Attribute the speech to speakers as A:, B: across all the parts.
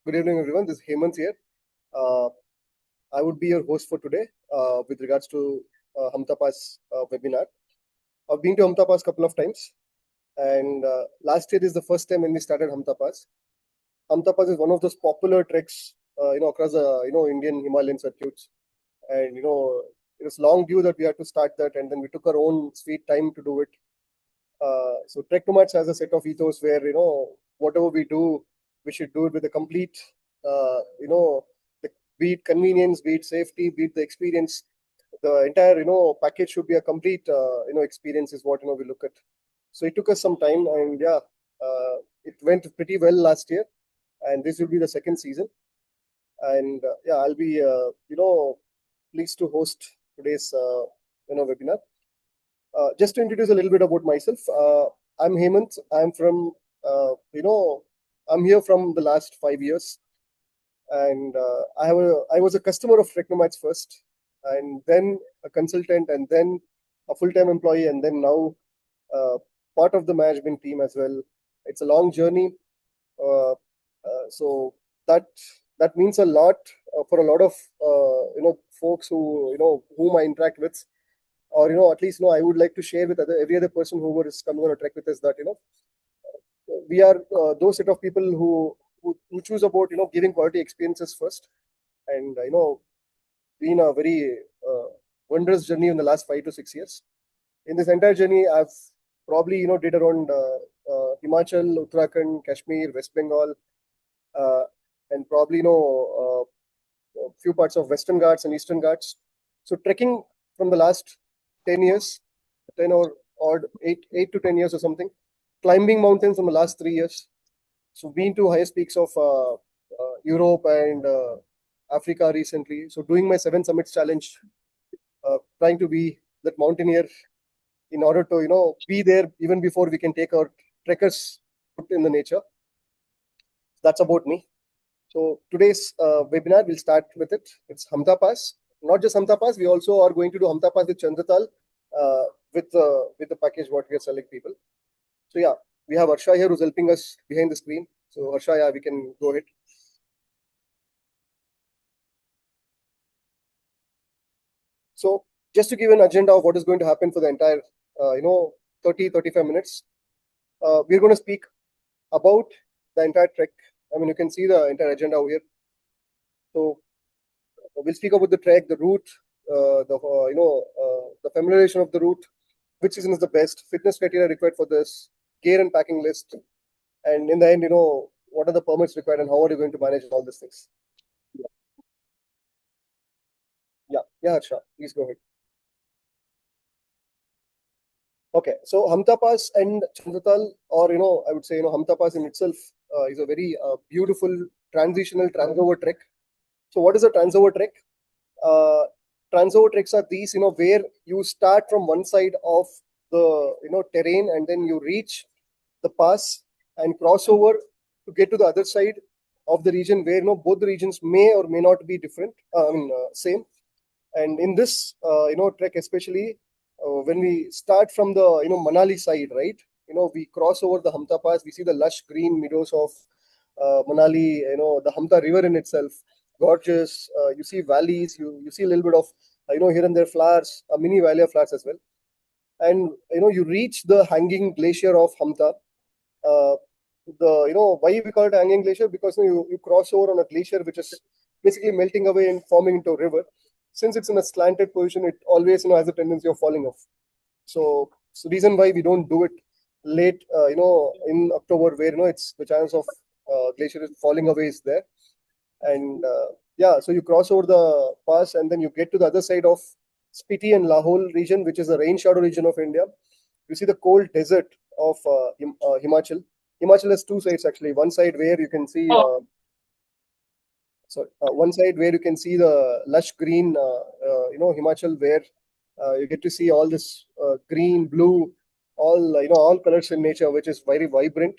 A: Good evening, everyone. This is Hemant here. I would be your host for today with regards to Hampta Pass webinar. I've been to Hampta Pass a couple of times, and last year is the first time when we started Hampta Pass. Hampta Pass is one of those popular treks, across the Indian Himalayan circuits, and it was long due that we had to start that, and then we took our own sweet time to do it. So TrekNomads has a set of ethos where whatever we do, we should do it with a complete, be it convenience, be it safety, be it the experience. The entire package should be a complete experience is what we look at. So it took us some time, and yeah, it went pretty well last year, and this will be the second season. And yeah, I'll be pleased to host today's webinar. Just to introduce a little bit about myself, I'm Hemant. I'm from, I'm here from the last 5 years, and I was a customer of TrekNomads first, and then a consultant, and then a full-time employee, and then now part of the management team as well. It's a long journey, so that means a lot for a lot of folks who whom I interact with, or at least I would like to share with every other person who is coming on a trek with us that we are those set of people who choose about giving quality experiences first, and been a very wondrous journey in the last 5 to 6 years. In this entire journey, I've probably did around Himachal, Uttarakhand, Kashmir, West Bengal, and probably a few parts of Western Ghats and Eastern Ghats. So trekking from the last 10 years, 10 or odd 8 to 10 years or something. Climbing mountains from the last 3 years. So been to highest peaks of Europe and Africa recently. So doing my 7 summits challenge, trying to be that mountaineer in order to be there even before we can take our trekkers in the nature. That's about me. So today's webinar, we'll start with it. It's Hampta Pass. Not just Hampta Pass, we also are going to do Hampta Pass with Chandratal with the package what we are selling people. So yeah, we have Harsha here who's helping us behind the screen. So Harsha, yeah, we can go ahead. So just to give an agenda of what is going to happen for the entire 30-35 minutes, we're going to speak about the entire trek. I mean, you can see the entire agenda over here. So we'll speak about the trek, the route, the familiarization of the route, which season is the best, fitness criteria required for this, gear and packing list, and in the end, what are the permits required and how are you going to manage all these things? Yeah, Harsha, please go ahead. Okay, so Hampta Pass and Chandratal, or I would say Hampta Pass in itself is a very beautiful transitional transover trek. So what is a transover trek? Transover treks are these, where you start from one side of the terrain and then you reach the pass and cross over to get to the other side of the region where both the regions may or may not be different. Same. And in this trek especially, when we start from the Manali side, right? We cross over the Hampta Pass. We see the lush green meadows of Manali. The Hampta River in itself, gorgeous. You see valleys. You see a little bit of here and there flowers, a mini valley of flowers as well. And you reach the hanging glacier of Hampta. Why we call it hanging glacier? Because you cross over on a glacier which is basically melting away and forming into a river. Since it's in a slanted position, it always has a tendency of falling off. So reason why we don't do it late, in October, where it's the chance of glacier falling away is there. And yeah, so you cross over the pass and then you get to the other side of Spiti and Lahore region, which is the rain shadow region of India. You see the cold desert of Himachal. Himachal has two sides actually. One side where you can see one side where you can see the lush green, Himachal, where you get to see all this green, blue, all colors in nature, which is very vibrant.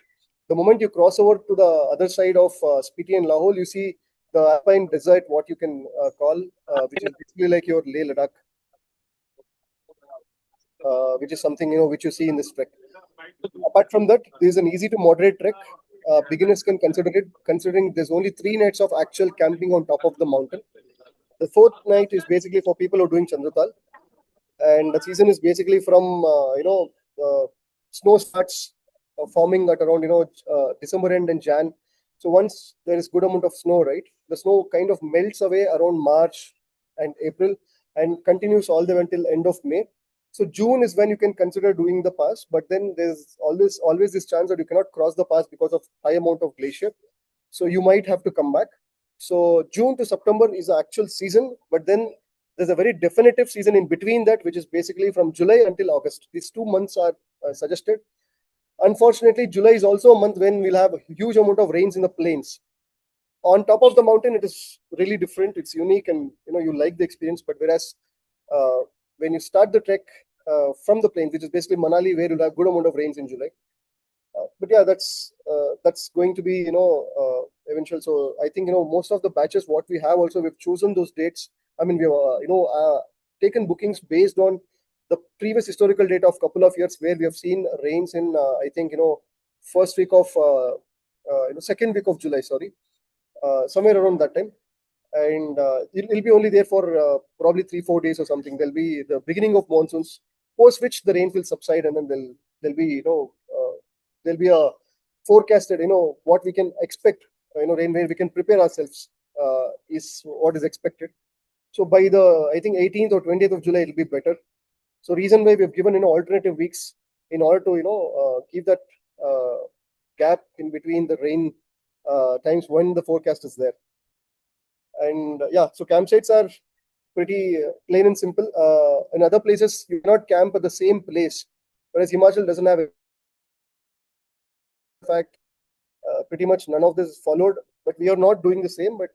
A: The moment you cross over to the other side of Spiti and Lahore, you see the alpine desert, what you can call, which is basically like your Leh Ladakh, which is something which you see in this trek. Apart from that, there is an easy to moderate trek. beginners can consider it, considering there's only 3 nights of actual camping on top of the mountain. The fourth night is basically for people who are doing Chandratal, and the season is basically from snow starts forming at around December end and Jan. So once there is good amount of snow, right, the snow kind of melts away around March and April and continues all the way until end of May. So June is when you can consider doing the pass, but then there's always this chance that you cannot cross the pass because of high amount of glacier. So you might have to come back. So June to September is the actual season, but then there's a very definitive season in between that, which is basically from July until August. These 2 months are suggested. Unfortunately, July is also a month when we'll have a huge amount of rains in the plains. On top of the mountain, it is really different. It's unique, and you like the experience. But whereas when you start the trek from the plains, which is basically Manali, where you'll have good amount of rains in July. But yeah, that's going to be eventual. So I think most of the batches what we have also we've chosen those dates. I mean, we've taken bookings based on the previous historical data of couple of years where we have seen rains in I think first week of second week of July, sorry, somewhere around that time. And it'll be only there for probably 3-4 days or something. There'll be the beginning of monsoons, post which the rain will subside, and then there'll be there'll be a forecasted what we can expect, rain, where we can prepare ourselves is what is expected. So by the, I think, 18th or 20th of July, it'll be better. So reason why we've given alternative weeks in order to keep that gap in between the rain times when the forecast is there. And yeah, so campsites are pretty plain and simple. In other places, you cannot camp at the same place, whereas Himachal doesn't have it. In fact, pretty much none of this is followed, but we are not doing the same. But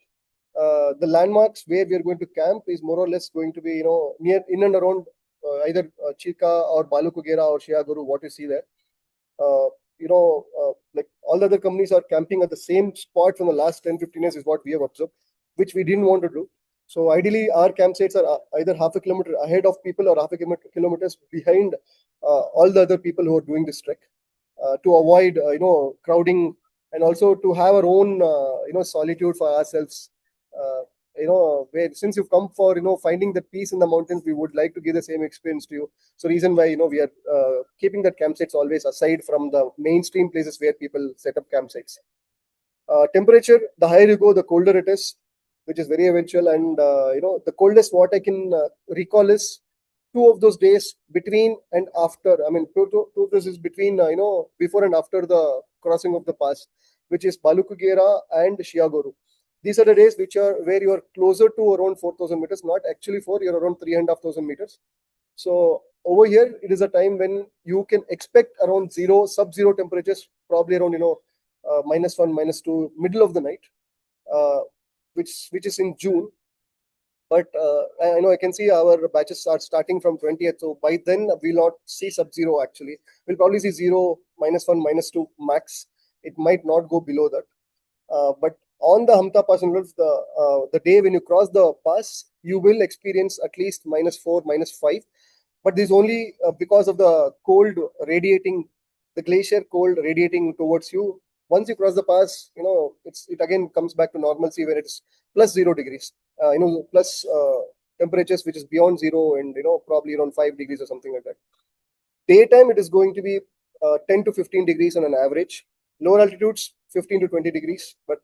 A: the landmarks where we are going to camp is more or less going to be near in and around either Chika or Balukugera or Shiaguru, what you see there. Like all the other companies are camping at the same spot from the last 10-15 years is what we have observed, which we didn't want to do. So ideally, our campsites are either half a kilometer ahead of people or half a kilometers behind all the other people who are doing this trek, to avoid crowding, and also to have our own solitude for ourselves. Where since you've come for finding the peace in the mountains, we would like to give the same experience to you. So reason why we are keeping that campsites always aside from the mainstream places where people set up campsites. Temperature, the higher you go, the colder it is, which is very eventual. And the coldest what I can recall is 2 of those days between and after. I mean, two of this is between before and after the crossing of the pass, which is Balukugera and Shiaguru. These are the days which are where you are closer to around 4,000 meters, not actually 4, you're around 3,500 meters. So over here, it is a time when you can expect around sub-zero temperatures, probably around -1, -2, middle of the night, which is in June. But I can see our batches are starting from 20th. So by then, we'll not see sub-zero actually. We'll probably see 0, -1, -2 max. It might not go below that. But on the Hampta Pass, the day when you cross the pass, you will experience at least -4, -5. But this is only because of the cold radiating, the glacier cold radiating towards you. Once you cross the pass, it again comes back to normalcy where it's +0 degrees. Plus temperatures which is beyond 0 and probably around 5 degrees or something like that. Daytime it is going to be 10 to 15 degrees on an average. Lower altitudes 15 to 20 degrees, but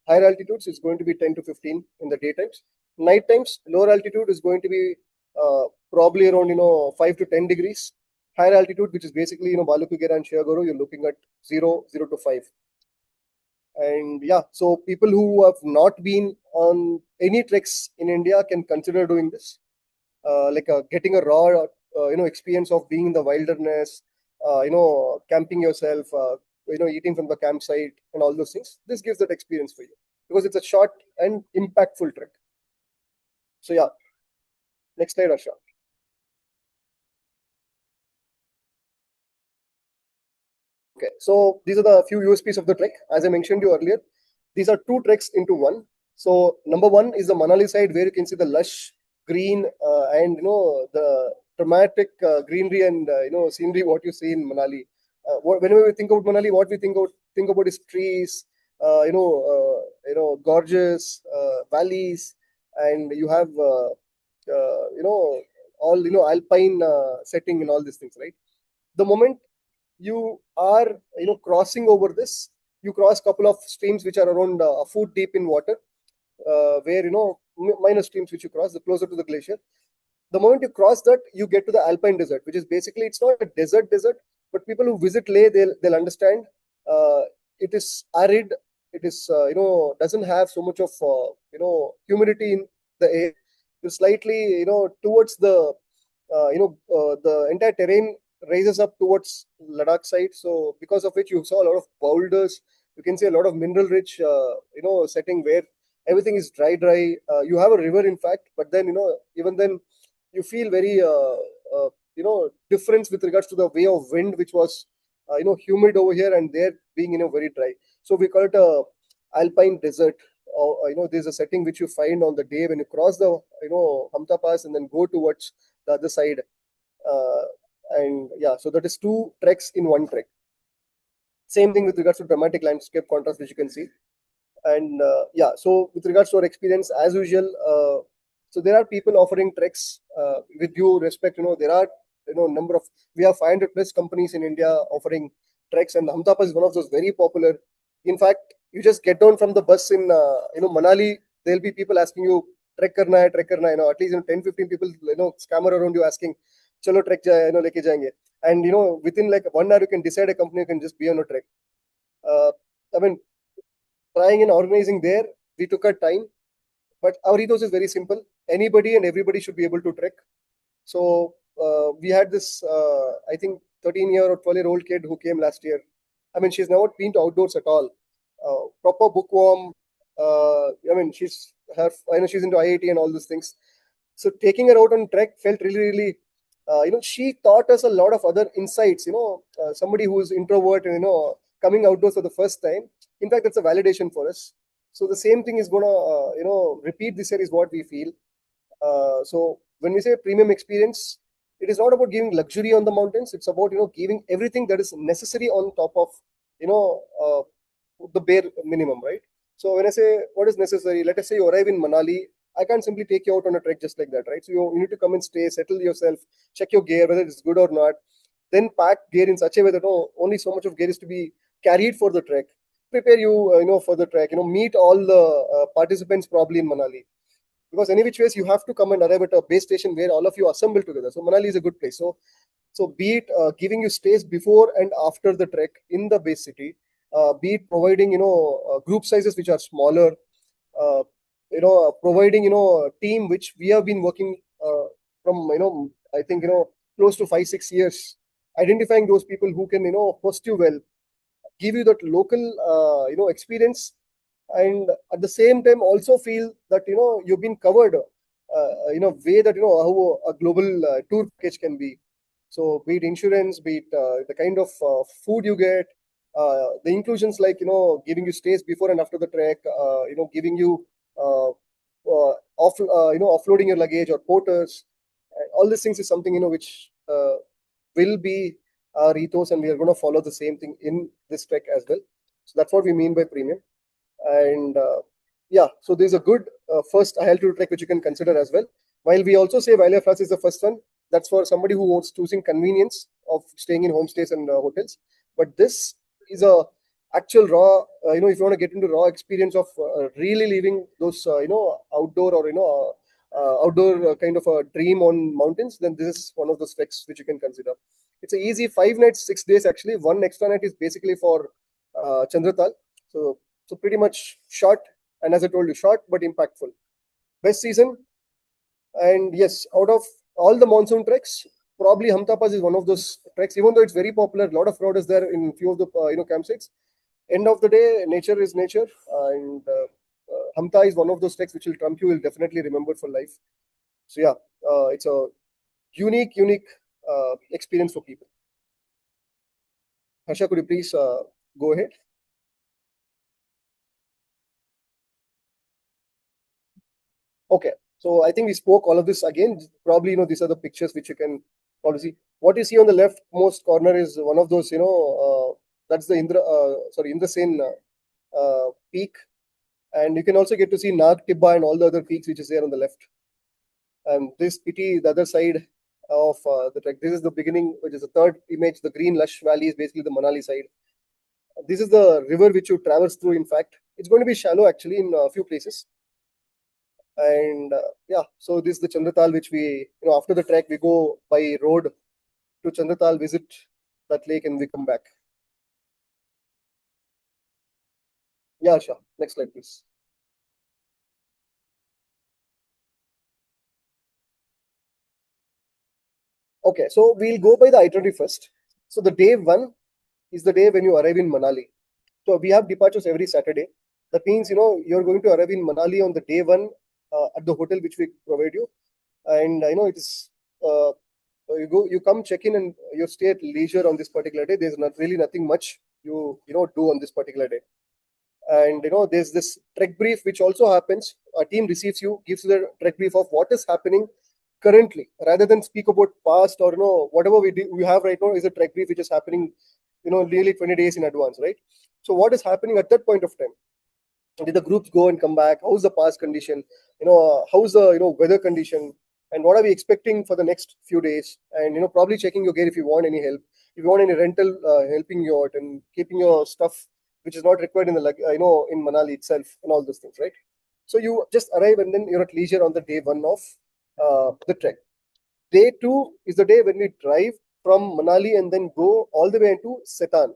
A: higher altitudes is going to be 10 to 15 in the daytimes. Night times, lower altitude is going to be probably around 5 to 10 degrees. Higher altitude, which is basically Balukugera and Shiaguru, you're looking at 0 to 5. And yeah, so people who have not been on any treks in India can consider doing this, like getting a raw experience of being in the wilderness, camping yourself, eating from the campsite and all those things. This gives that experience for you because it's a short and impactful trek. So yeah, next slide, Arsha. Okay, so these are the few USPs of the trek. As I mentioned you earlier, these are 2 treks into one. So number 1 is the Manali side, where you can see the lush green and the dramatic greenery and scenery what you see in Manali. Whenever we think about Manali, what we think about think about is trees, gorges, valleys, and you have all alpine setting and all these things, right? The moment you are crossing over this, you cross couple of streams which are around a foot deep in water, where minor streams which you cross the closer to the glacier. The moment you cross that, you get to the alpine desert, which is basically, it's not a desert, but people who visit Leh, they'll understand. It is arid. It is doesn't have so much of humidity in the air. It's slightly towards the entire terrain raises up towards Ladakh side. So because of which you saw a lot of boulders. You can see a lot of mineral rich setting where everything is dry. You have a river, in fact, but then even then you feel very difference with regards to the way of wind, which was humid over here, and there being very dry. So we call it a alpine desert. There's a setting which you find on the day when you cross the Hampta Pass and then go towards the other side. uh, and yeah, so that is two treks in one trek. Same thing with regards to dramatic landscape contrast, which you can see. And yeah, so with regards to our experience, as usual, so there are people offering treks. With due respect, there are number of, we have 500 plus companies in India offering treks, and Hamtapa is one of those very popular. In fact, you just get down from the bus in Manali, there'll be people asking you, trek karna hai, at least 10 15 people scammer around you asking, chalo trek leke jayenge. And within like 1 hour you can decide a company, you can just be on a trek. uh, I mean, trying and organizing there, we took our time, but our ethos is very simple. Anybody and everybody should be able to trek. So we had this, I think, 13-year or 12-year-old kid who came last year. I mean, she's never been to outdoors at all. Proper bookworm. I mean, I know she's into IIT and all these things. So taking her out on trek felt really, really, she taught us a lot of other insights. Somebody who is introvert and coming outdoors for the first time. In fact, that's a validation for us. So the same thing is gonna, repeat this year is what we feel. So when we say premium experience, it is not about giving luxury on the mountains. It's about giving everything that is necessary on top of you know uh, the bare minimum, right? So when I say what is necessary, let us say you arrive in Manali. I can't simply take you out on a trek just like that, right? So you need to come and stay, settle yourself, check your gear whether it's good or not, then pack gear in such a way that only so much of gear is to be carried for the trek. Prepare you, for the trek. Meet all the participants probably in Manali, because any which ways you have to come and arrive at a base station where all of you assemble together. So Manali is a good place. So be it giving you stays before and after the trek in the base city, be it providing group sizes which are smaller, providing a team which we have been working from I think close to 5 6 years, identifying those people who can host you well, give you that local experience, and at the same time also feel that you've been covered way that how a global tour package can be. So be it insurance, be it the kind of food you get, the inclusions like giving you stays before and after the trek, giving you offloading your luggage or porters. All these things is something which will be our ethos, and we are going to follow the same thing in this trek as well. So that's what we mean by premium. And yeah, so there's a good first altitude trek which you can consider as well. While we also say Valley of Flowers is the first one, that's for somebody who wants choosing convenience of staying in homestays and hotels. But this is a actual raw, if you want to get into raw experience of really living those, outdoor or outdoor kind of a dream on mountains, then this is one of those treks which you can consider. It's a easy 5 nights, 6 days actually. One extra night is basically for Chandratal. So pretty much short, and as I told you, short but impactful. Best season, and yes, out of all the monsoon treks, probably Hamta Pass is one of those treks. Even though it's very popular, a lot of crowd is there in few of the campsites. End of the day, nature is nature, and Hamta is one of those treks which will trump you. Will definitely remember for life. So yeah, it's a unique experience for people. Harsha, could you please go ahead? Okay. So I think we spoke all of this again. Probably, these are the pictures which you can probably see. What you see on the leftmost corner is one of those, That's the Indrasen peak, and you can also get to see Nag Tibba and all the other peaks which is there on the left. And this PT, the other side of the trek. This is the beginning, which is the third image. The green lush valley is basically the Manali side. This is the river which you traverse through. In fact, it's going to be shallow actually in a few places. And yeah, so this is the Chandratal, which we, after the trek, we go by road to Chandratal, visit that lake, and we come back. Yeah, sure. Next slide, please. Okay, so we'll go by the itinerary first. So the day one is the day when you arrive in Manali. So we have departures every Saturday. That means you're going to arrive in Manali on the day one at the hotel which we provide you, and it is you come check in and you stay at leisure on this particular day. There's not really nothing much you do on this particular day. And there's this trek brief which also happens. Our team receives you, gives you the trek brief of what is happening currently, rather than speak about past or whatever we have right now is a trek brief which is happening nearly 20 days in advance, right? So what is happening at that point of time? Did the groups go and come back? How's the past condition? How's the weather condition? And what are we expecting for the next few days? And probably checking your gear if you want any help, if you want any rental helping you out, and keeping your stuff which is not required in the in Manali itself, and all those things, right? So you just arrive and then you're at leisure on the day one of the trek. Day two is the day when we drive from Manali and then go all the way into Setan.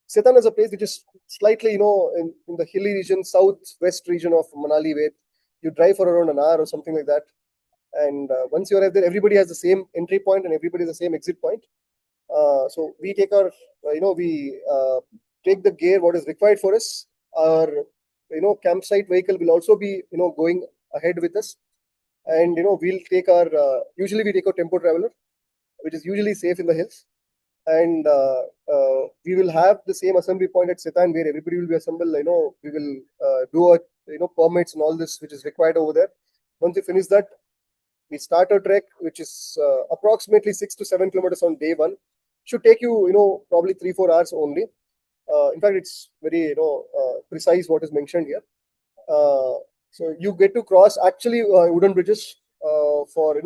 A: Setan is a place which is slightly, in the hilly region, southwest region of Manali, where you drive for around an hour or something like that. And once you arrive there, everybody has the same entry point and everybody has the same exit point. So we take our, we take the gear what is required for us. Our, campsite vehicle will also be, going ahead with us. And we'll take our usually we take a tempo traveler, which is usually safe in the hills. And we will have the same assembly point at Setan where everybody will be assembled. We will do a permits and all this which is required over there. Once we finish that, we start a trek which is approximately 6 to 7 kilometers on day one. Should take you probably 3-4 hours only. In fact, it's very precise what is mentioned here. So you get to cross actually wooden bridges for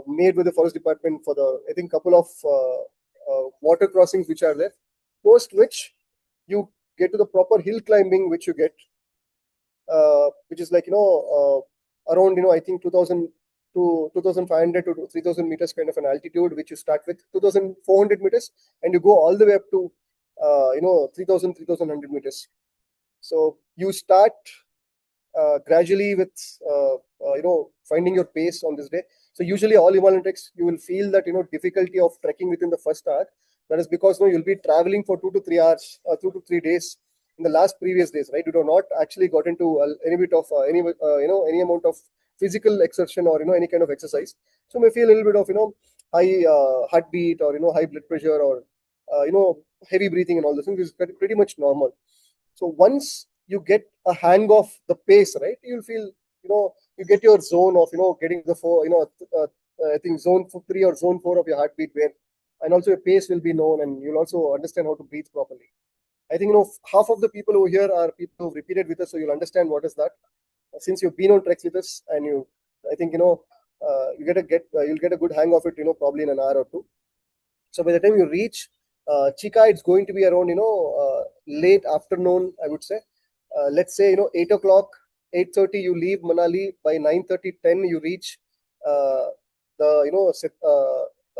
A: made with the forest department for the I think couple of water crossings which are there. Post which you get to the proper hill climbing which you get, which is like around I think 2000 to 2500 to 3000 meters kind of an altitude, which you start with 2400 meters and you go all the way up to 3000 meters. So you start gradually with finding your pace on this day. So usually all Himalayan treks you will feel that difficulty of trekking within the first hour. That is because you'll be traveling for 2 to 3 hours, 2 to 3 days in the last previous days, right? You do not actually got into any bit of any amount of physical exertion or any kind of exercise. So you may feel a little bit of high heartbeat or high blood pressure or heavy breathing and all those things is pretty much normal. So once you get a hang of the pace, right, you'll feel you get your zone of getting the four I think zone 3 or zone 4 of your heartbeat where, and also your pace will be known and you'll also understand how to breathe properly. I think half of the people over here are people who've repeated with us, so you'll understand what is that. Since you've been on treks with us, and I think you'll get a good hang of it, probably in an hour or two. So by the time you reach Chika, it's going to be around late afternoon, I would say. Let's say 8 o'clock, 8:30 you leave Manali. By 9:30, 10 you reach the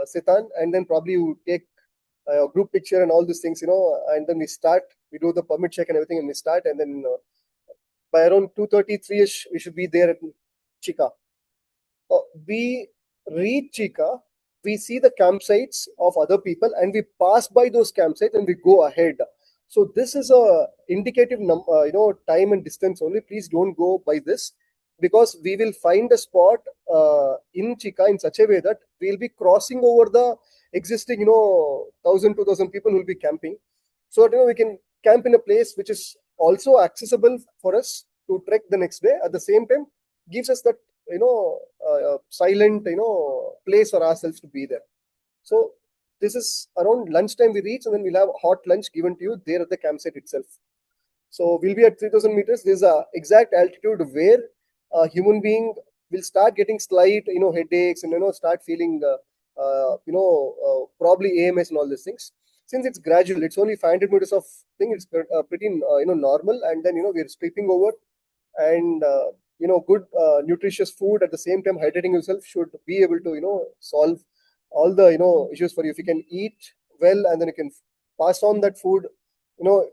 A: Sitan, and then probably you take a group picture and all these things, and then we do the permit check and everything, and we start, and then by around 2:30, 3ish, we should be there at Chika. We reach Chika, we see the campsites of other people, and we pass by those campsites and we go ahead. So this is a indicative time and distance only. Please don't go by this, because we will find a spot in Chika in such a way that we'll be crossing over the existing 1,000-2,000 people who will be camping, so that we can camp in a place which is also accessible for us to trek the next day. At the same time, gives us that silent place for ourselves to be there. So This is around lunchtime we reach, and then we'll have hot lunch given to you there at the campsite itself. So we'll be at 3000 meters. There's a exact altitude where a human being will start getting slight, headaches, and start feeling, probably AMS and all these things. Since it's gradual, it's only 500 meters of thing. It's pretty, normal, and then we're stepping over, and good nutritious food at the same time hydrating yourself should be able to solve all the issues for you. If you can eat well, and then you can pass on that food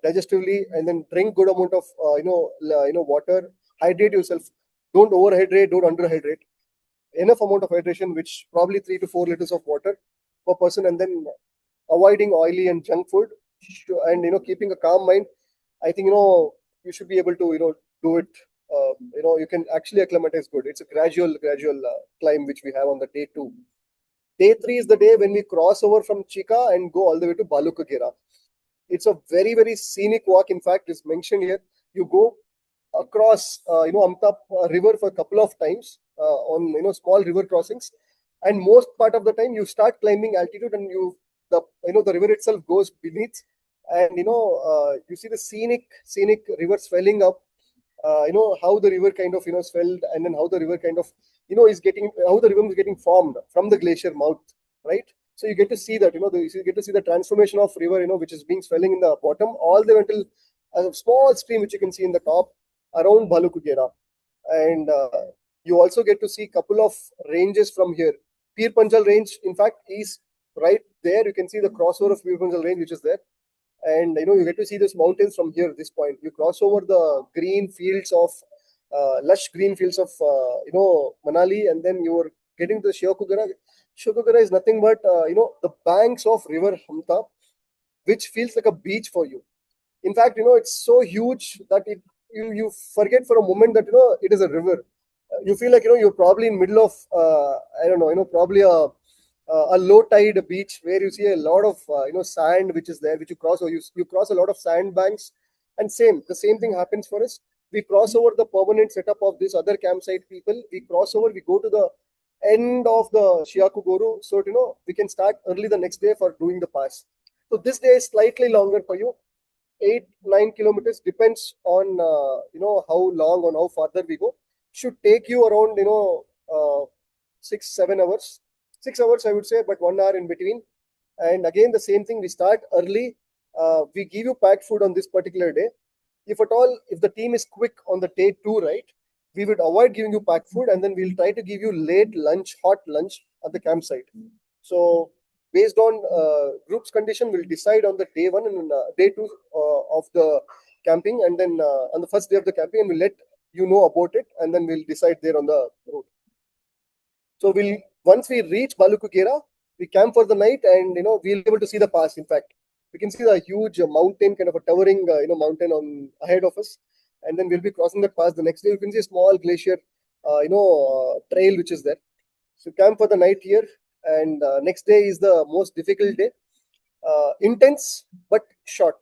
A: digestively, and then drink good amount of water, hydrate yourself, don't overhydrate, don't underhydrate, enough amount of hydration, which probably 3 to 4 liters of water per person, and then avoiding oily and junk food, and keeping a calm mind. I think you should be able to do it. You can actually acclimatize good. It's a gradual climb which we have on the day 2. Day 3 is the day when we cross over from Chika and go all the way to Balukagera. It's a very, very scenic walk. In fact, it's mentioned here. You go across, Hampta River for a couple of times on small river crossings, and most part of the time you start climbing altitude, and the river itself goes beneath, and you see the scenic river swelling up. How the river kind of swelled, and then how the river kind of is getting, how the river is getting formed from the glacier mouth, right? So you get to see that, you get to see the transformation of river, which is being swelling in the bottom all the way until a small stream which you can see in the top around Balukugera. And you also get to see a couple of ranges from here. Pir Panjal range, in fact, is right there. You can see the crossover of Pir Panjal range, which is there. And you get to see these mountains from here, this point. You cross over the green fields of lush green fields of Manali, and then you're getting to Shiokugara. Shiokugara is nothing but the banks of river Hamta, which feels like a beach for you. In fact, it's so huge that you forget for a moment that it is a river. You feel like you're probably in middle of I don't know, probably a low tide beach where you see a lot of sand which is there, which you cross, or you cross a lot of sand banks. And the same thing happens for us. We cross over the permanent setup of this other campsite people. We cross over, we go to the end of the Shiakugoru, so we can start early the next day for doing the pass. So this day is slightly longer for you, 8-9 kilometers, depends on how long or how farther we go. Should take you around 6-7 hours. 6 hours I would say, but 1 hour in between. And again the same thing, we start early. We give you packed food on this particular day. If at all, if the team is quick on the day 2, right, we would avoid giving you packed food, and then we'll try to give you late lunch, hot lunch at the campsite. So based on group's condition, we'll decide on the day 1 and day 2 of the camping, and then on the first day of the camping, and we'll let you know about it, and then we'll decide there on the road. So once we reach Balukugera, we camp for the night, and we'll be able to see the pass. In fact, we can see the huge mountain, kind of a towering mountain on ahead of us, and then we'll be crossing that pass. The next day, you can see a small glacier, trail which is there. So camp for the night here, and next day is the most difficult day, intense but short.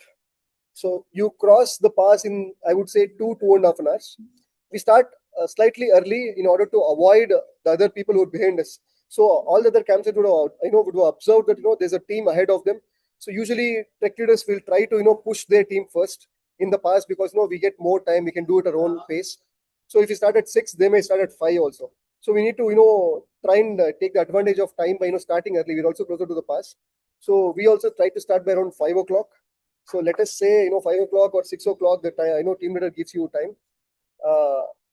A: So you cross the pass in, I would say, 2.5 hours. We start slightly early in order to avoid the other people who are behind us. So all the other campsites would have observed that there's a team ahead of them. So usually trek leaders will try to push their team first in the pass, because we get more time, we can do it at our own pace. So if we start at 6, they may start at 5 also. So we need to try and take the advantage of time by starting early. We're also closer to the pass. So we also try to start by around 5 o'clock. So let us say 5 o'clock or 6 o'clock, the time team leader gives you time.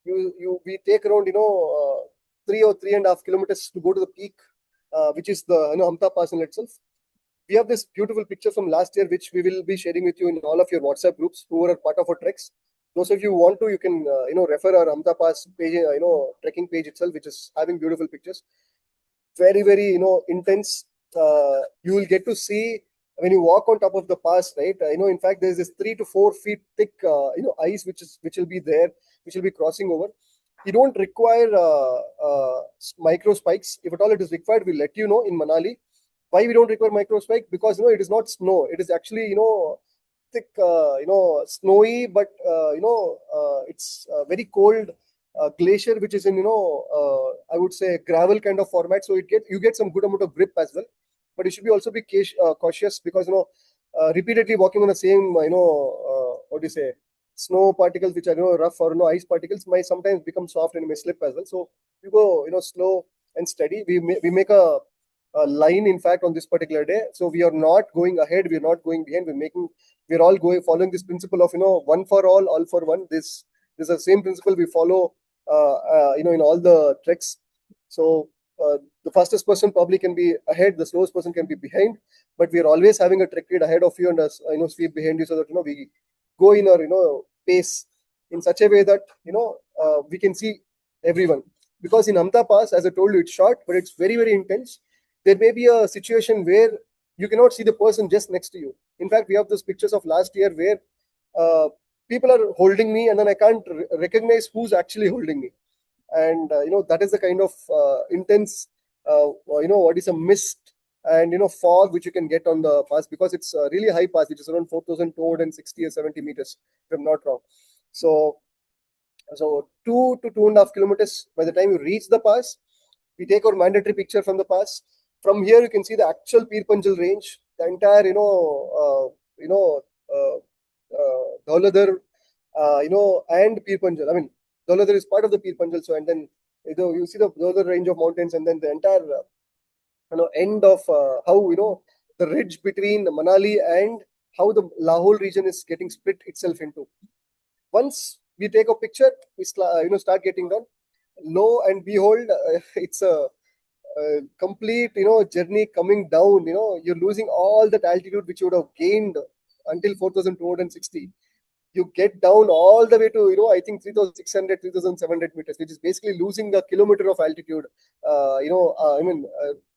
A: We take around 3 or 3.5 kilometers to go to the peak, which is the Hampta Pass in itself. We have this beautiful picture from last year, which we will be sharing with you in all of your WhatsApp groups who are part of our treks. Those of you who want to, you can refer our Hampta Pass page, trekking page itself, which is having beautiful pictures. Very, very intense. You will get to see when you walk on top of the pass, right? In fact, there's this 3 to 4 feet thick ice which will be there, which will be crossing over. You don't require micro spikes. If at all it is required, we'll let you know in Manali. Why we don't require micro spike? Because it is not snow. It is actually thick, snowy, but it's very cold glacier, which is in I would say gravel kind of format. So you get some good amount of grip as well. but you should be also be cautious, because repeatedly walking on the same what do you say, snow particles which are rough, or ice particles might sometimes become soft and may slip as well. So you go slow and steady. We make a line, in fact, on this particular day. So we are not going ahead, we are not going behind. We're all going following this principle of one for all for one. This is the same principle we follow in all the treks. So the fastest person probably can be ahead, the slowest person can be behind, but we are always having a trek lead ahead of you and us sweep behind you, so that we go in our pace in such a way that we can see everyone. Because in Hampta Pass, as I told you, it's short, but it's very, very intense. There may be a situation where you cannot see the person just next to you. In fact, we have those pictures of last year where uh, people are holding me, and then I can't recognize who's actually holding me. And that is the kind of intense what is a mist and fog which you can get on the pass, because it's a really high pass, which is around 4,260 or 70 meters, if I'm not wrong. So 2 to 2.5 kilometers by the time you reach the pass, we take our mandatory picture from the pass. From here, you can see the actual Peer Panjal range, the entire Dauladar, and Peer Panjal. I mean, Dauladar is part of the Peer Panjal. So, and then you see the Dauladar range of mountains, and then the entire end of how the ridge between Manali and how the Lahore region is getting split itself into. Once we take a picture, we start getting down. Lo and behold, it's a complete journey coming down. You're losing all that altitude which you would have gained until 4,260. You get down all the way to I think 3,600, 3,700 meters, which is basically losing a kilometer of altitude.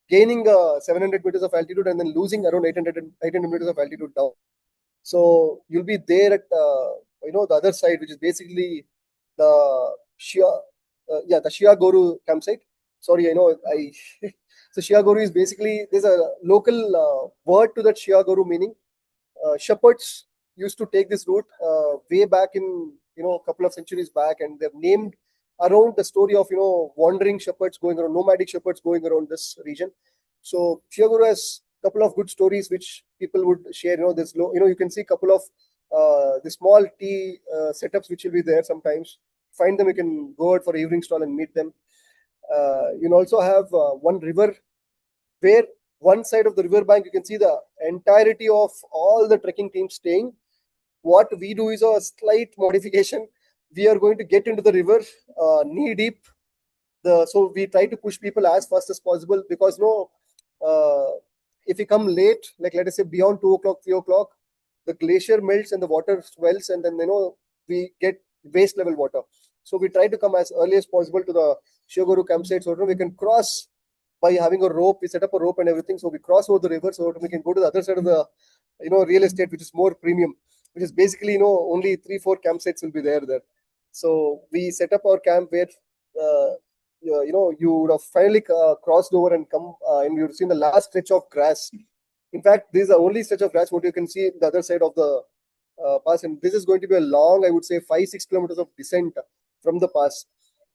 A: Gaining 700 meters of altitude and then losing around 800 meters of altitude down. So you'll be there at the other side, which is basically the the Shia Goru campsite. Sorry, I know I. So Shia Goru is basically, there's a local word to that Shia Goru, meaning shepherds used to take this route way back in a couple of centuries back, and they're named around the story of wandering shepherds going around, nomadic shepherds going around this region. So Shia Goru has a couple of good stories which people would share. You can see a couple of the small tea setups which will be there sometimes. Find them, you can go out for evening stall and meet them. You also have one river where one side of the river bank you can see the entirety of all the trekking teams staying. What we do is a slight modification. We are going to get into the river knee deep. So we try to push people as fast as possible, because if we come late, like let us say beyond 2 o'clock, 3 o'clock, the glacier melts and the water swells, and then we get waist level water. So we try to come as early as possible to the Shiogoru campsite, so we can cross by having a rope. We set up a rope and everything, so we cross over the river, so we can go to the other side of the real estate, which is more premium, which is basically only 3-4 campsites will be there. So we set up our camp where you would have finally crossed over and come and you've seen the last stretch of grass. In fact, this is the only stretch of grass what you can see the other side of the pass, and this is going to be a long, I would say, 5-6 kilometers of descent from the pass.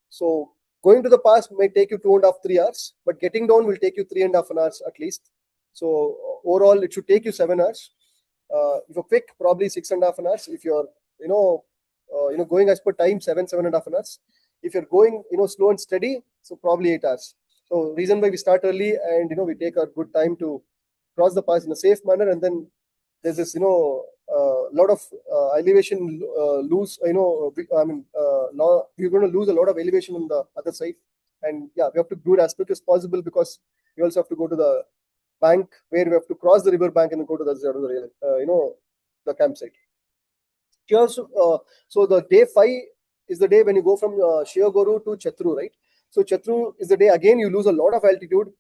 A: So going to the pass might take you 2.5-3 hours, but getting down will take you 3.5 hours at least. So overall, it should take you 7 hours. If you're quick, probably 6.5 hours. If you're going as per time, 7.5 hours. If you're going slow and steady, so probably 8 hours. So reason why we start early, and we take a good time to cross the pass in a safe manner, and then there's this lot of elevation lose. We're going to lose a lot of elevation on the other side, and yeah, we have to do it as quick as possible, because we also have to go to the bank where we have to cross the river bank and then go to the other side of the the campsite. So the day 5 is the day when you go from Shiogoru to Chatru, right? So Chatru is the day again you lose a lot of altitude.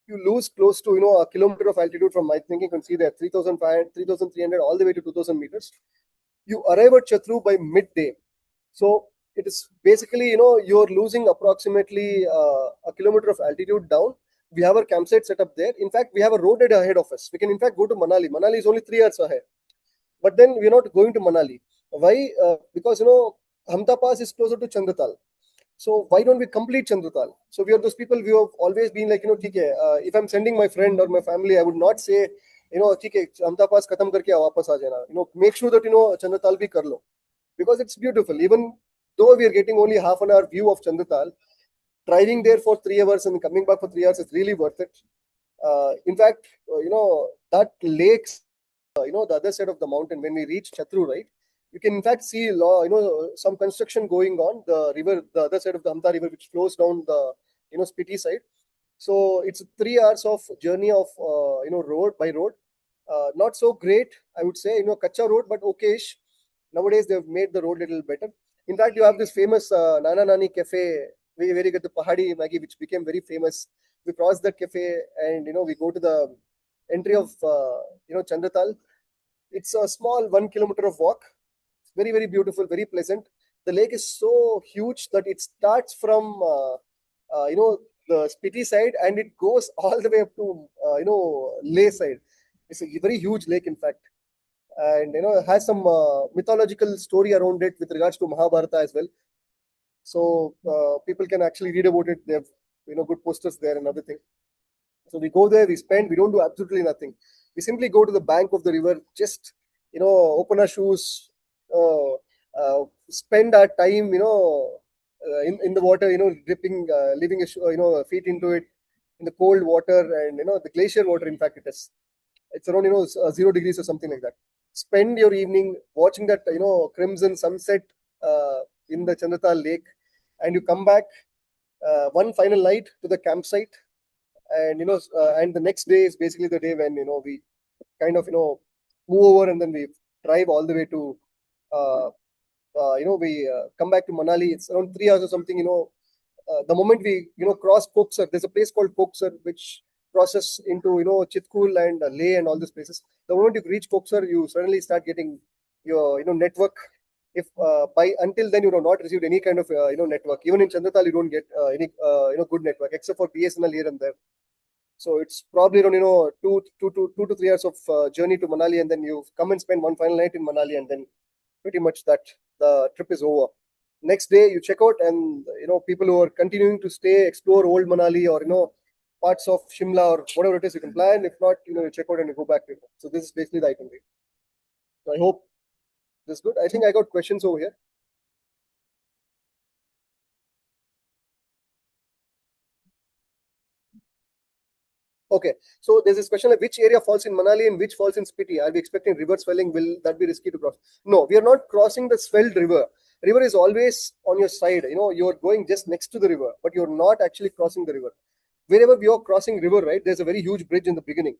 A: You lose close to a kilometer of altitude from, I think you can see there, 3,500, 3,300 all the way to 2,000 meters. You arrive at Chatru by midday. So it is basically you're losing approximately a kilometer of altitude down. We have our campsite set up there. In fact, we have a road ahead of us. We can in fact go to Manali. Manali is only 3 hours ahead. But then we're not going to Manali. Why? Because Hampta Pass is closer to Chandratal. So why don't we complete Chandratal? So we are those people, we have always been like, ठीक है, if I'm sending my friend or my family, I would not say, ठीक है, Hamta Pass खत्म करके वापस आ जाना. Make sure that, Chandratal भी कर लो. Because it's beautiful. Even though we are getting only half an hour view of Chandratal, driving there for 3 hours and coming back for 3 hours is really worth it. In fact, that lakes, the other side of the mountain, when we reach Chatru, right, you can in fact see some construction going on the river, the other side of the Hamta river, which flows down the Spiti side. So it's 3 hours of journey of road by road. Not so great, I would say, kacha road, but okayish. Nowadays they've made the road a little better. In fact, you have this famous Nana Nani cafe, where you get the Pahadi Maggie, which became very famous. We cross the cafe and we go to the entry of Chandratal. It's a small 1 kilometer of walk. Very, very beautiful, very pleasant. The lake is so huge that it starts from the Spiti side and it goes all the way up to Leh side. It's a very huge lake, in fact, and it has some mythological story around it with regards to Mahabharata as well. So people can actually read about it. They have good posters there and everything. So we go there, we spend, we don't do absolutely nothing. We simply go to the bank of the river, just open our shoes, spend our time, in the water, dipping, leaving feet into it in the cold water, and the glacier water. In fact, it's around 0 degrees or something like that. Spend your evening watching that crimson sunset in the Chandratal Lake, and you come back one final night to the campsite, and and the next day is basically the day when we kind of move over, and then we drive all the way to we come back to Manali. It's around 3 hours or something. The moment we cross Koksar, there's a place called Koksar which crosses into Chitkul and Leh and all these places. The moment you reach Koksar, you suddenly start getting your network. If by until then you have not received any kind of network, even in Chandratal you don't get any good network except for BSNL here and there. So it's probably around 2 to 3 hours of journey to Manali, and then you come and spend one final night in Manali, and then pretty much that the trip is over. Next day you check out, and people who are continuing to stay, explore old Manali, or parts of Shimla or whatever it is, you can plan. If not, you check out and you go back to it. So this is basically the itinerary. So I hope this is good. I think I got questions over here. Okay, so there's this question like which area falls in Manali and which falls in Spiti? Are we expecting river swelling? Will that be risky to cross? No, we are not crossing the swelled river. River is always on your side. You're going just next to the river, but you're not actually crossing the river. Wherever we are crossing river, right, there's a very huge bridge in the beginning,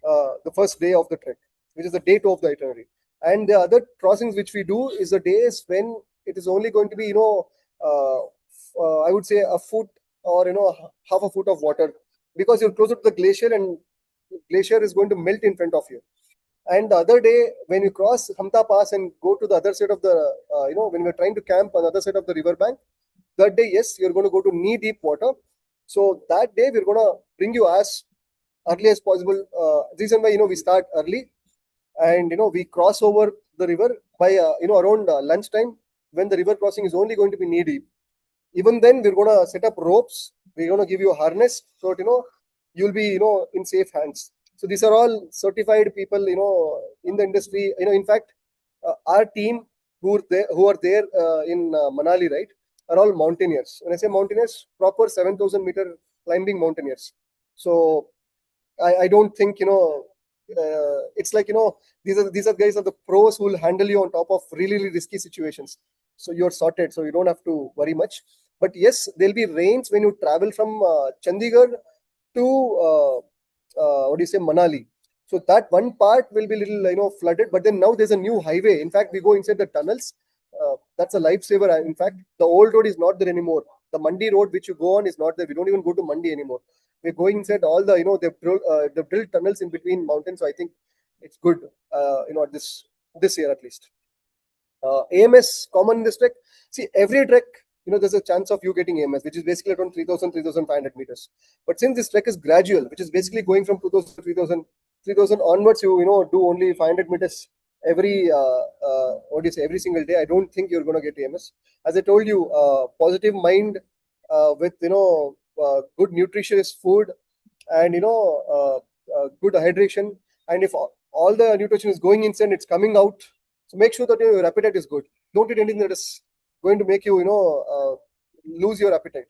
A: the first day of the trek, which is the day 2 of the itinerary. And the other crossings which we do is the days when it is only going to be, I would say a foot or, half a foot of water, because you're closer to the glacier and glacier is going to melt in front of you. And the other day, when you cross Hampta Pass and go to the other side of the, when we're trying to camp on the other side of the river bank, that day, yes, you're going to go to knee deep water. So that day, we're going to bring you as early as possible. Reason why, we start early, and, we cross over the river by, around lunchtime, when the river crossing is only going to be knee deep. Even then, we're going to set up ropes. We're going to give you a harness so that, you'll be, in safe hands. So these are all certified people, in the industry. In fact, our team who are there in Manali, right, are all mountaineers. When I say mountaineers, proper 7,000-meter climbing mountaineers. So I don't think it's like these are guys are the pros who will handle you on top of really, really risky situations. So you're sorted, so you don't have to worry much. But yes, there'll be rains when you travel from Chandigarh to what do you say, Manali. So that one part will be little flooded. But then now there's a new highway. In fact, we go inside the tunnels. That's a lifesaver. In fact, the old road is not there anymore. The Mandi road which you go on is not there. We don't even go to Mandi anymore. We're going inside all the they've drilled tunnels in between mountains. So I think it's good. This year at least. AMS common in this trek. See, every trek, there's a chance of you getting AMS, which is basically around 3,000, 3,500 meters. But since this trek is gradual, which is basically going from 2,000, 3,000 onwards, you do only 500 meters every what do you say, every single day. I don't think you're going to get AMS. As I told you, positive mind with good nutritious food and good hydration. And if all the nutrition is going inside, it's coming out. So make sure that your appetite is good. Don't eat anything that is going to make you lose your appetite.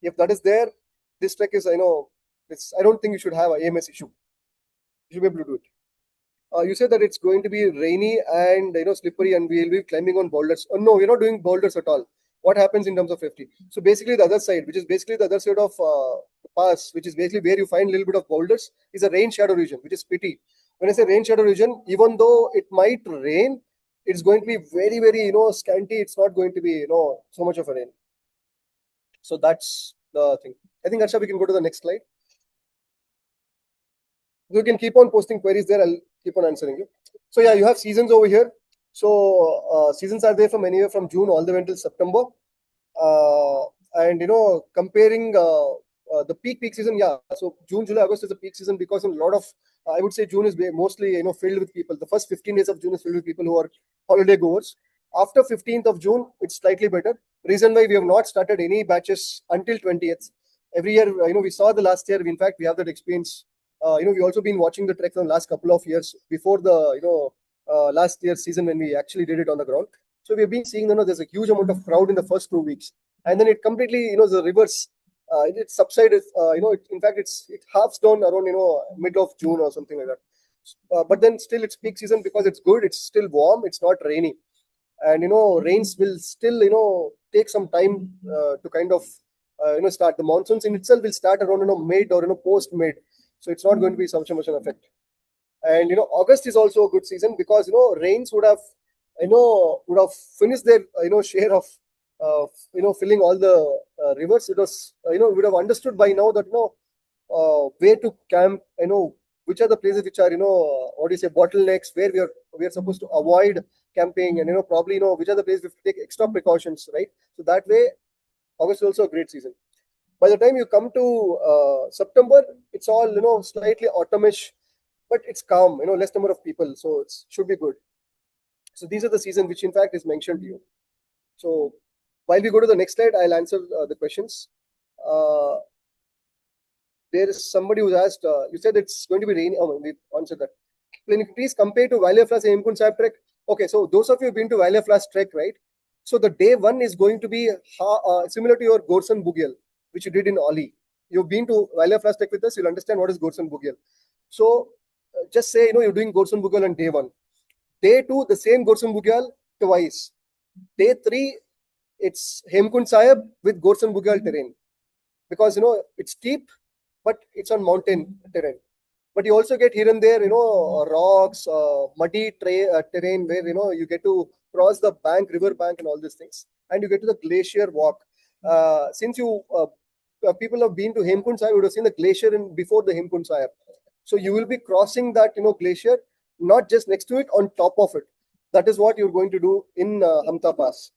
A: If that is there, this trek is I don't think you should have a AMS issue. You should be able to do it. You said that it's going to be rainy and slippery, and we'll be climbing on boulders. Oh, no, we're not doing boulders at all. What happens in terms of safety? So basically, the other side, which is basically the other side of the pass, which is basically where you find a little bit of boulders, is a rain shadow region, which is pity. When I say rain shadow region, even though it might rain, it's going to be very, very scanty. It's not going to be so much of a rain. So that's the thing. I think Arsha, we can go to the next slide. You can keep on posting queries there. I'll keep on answering you. So yeah, you have seasons over here. So seasons are there from anywhere from June all the way until September. And comparing the peak season, yeah. So June, July, August is the peak season because in a lot of I would say June is mostly filled with people. The first 15 days of June is filled with people who are holiday goers. After 15th of June, it's slightly better. Reason why we have not started any batches until 20th. Every year, we saw the last year. In fact, we have that experience. We also been watching the trek for the last couple of years before the last year's season when we actually did it on the ground. So we've been seeing there's a huge amount of crowd in the first 2 weeks, and then it completely the reverse. It subsided. In fact, it halves down around mid of June or something like that. But then still it's peak season because it's good. It's still warm. It's not rainy, and rains will still take some time to kind of start. The monsoons in itself will start around mid or post mid, so it's not going to be so much an effect. And August is also a good season because rains would have finished their share of filling all the rivers. It was we would have understood by now that where to camp, which are the places which are what do you say, bottlenecks, where we are supposed to avoid camping, and probably which are the places we have to take extra precautions, right? So that way August is also a great season. By the time you come to September, it's all slightly autumnish, but it's calm, less number of people, so it should be good. So these are the season which in fact is mentioned to you. So while we go to the next slide, I'll answer the questions. There is somebody who's asked, you said it's going to be rainy. Oh, we've answered that. Can you please compare to Valley of Flowers and Hemkund Sahib trek? Okay, so those of you who've been to Valley of Flowers trek, right? So the day one is going to be similar to your Gorsan Bugyal, which you did in Oli. You've been to Valley of Flowers trek with us, you'll understand what is Gorsan Bugyal. So just say, you're doing Gorsan Bugyal on day one. Day two, the same Gorsan Bugyal twice. Day three, it's Hemkund Sahib with Gorsan Bugyal terrain. Because, it's steep, but it's on mountain terrain. But you also get here and there, rocks, muddy terrain where, you get to cross the river bank and all these things. And you get to the glacier walk. Since people have been to Hemkund Sahib, you would have seen the glacier before the Hemkund Sahib. So you will be crossing that, glacier, not just next to it, on top of it. That is what you're going to do in Hampta Pass.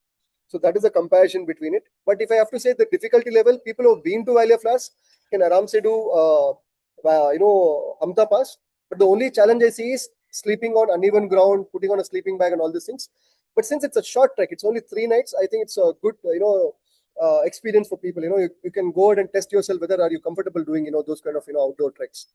A: So that is a comparison between it. But if I have to say the difficulty level, people who have been to Valley of Flowers can aram se do Hampta Pass. But the only challenge I see is sleeping on uneven ground, putting on a sleeping bag and all these things. But since it's a short trek, it's only 3 nights, I think it's a good experience for people. You can go ahead and test yourself whether are you comfortable doing those kind of outdoor treks.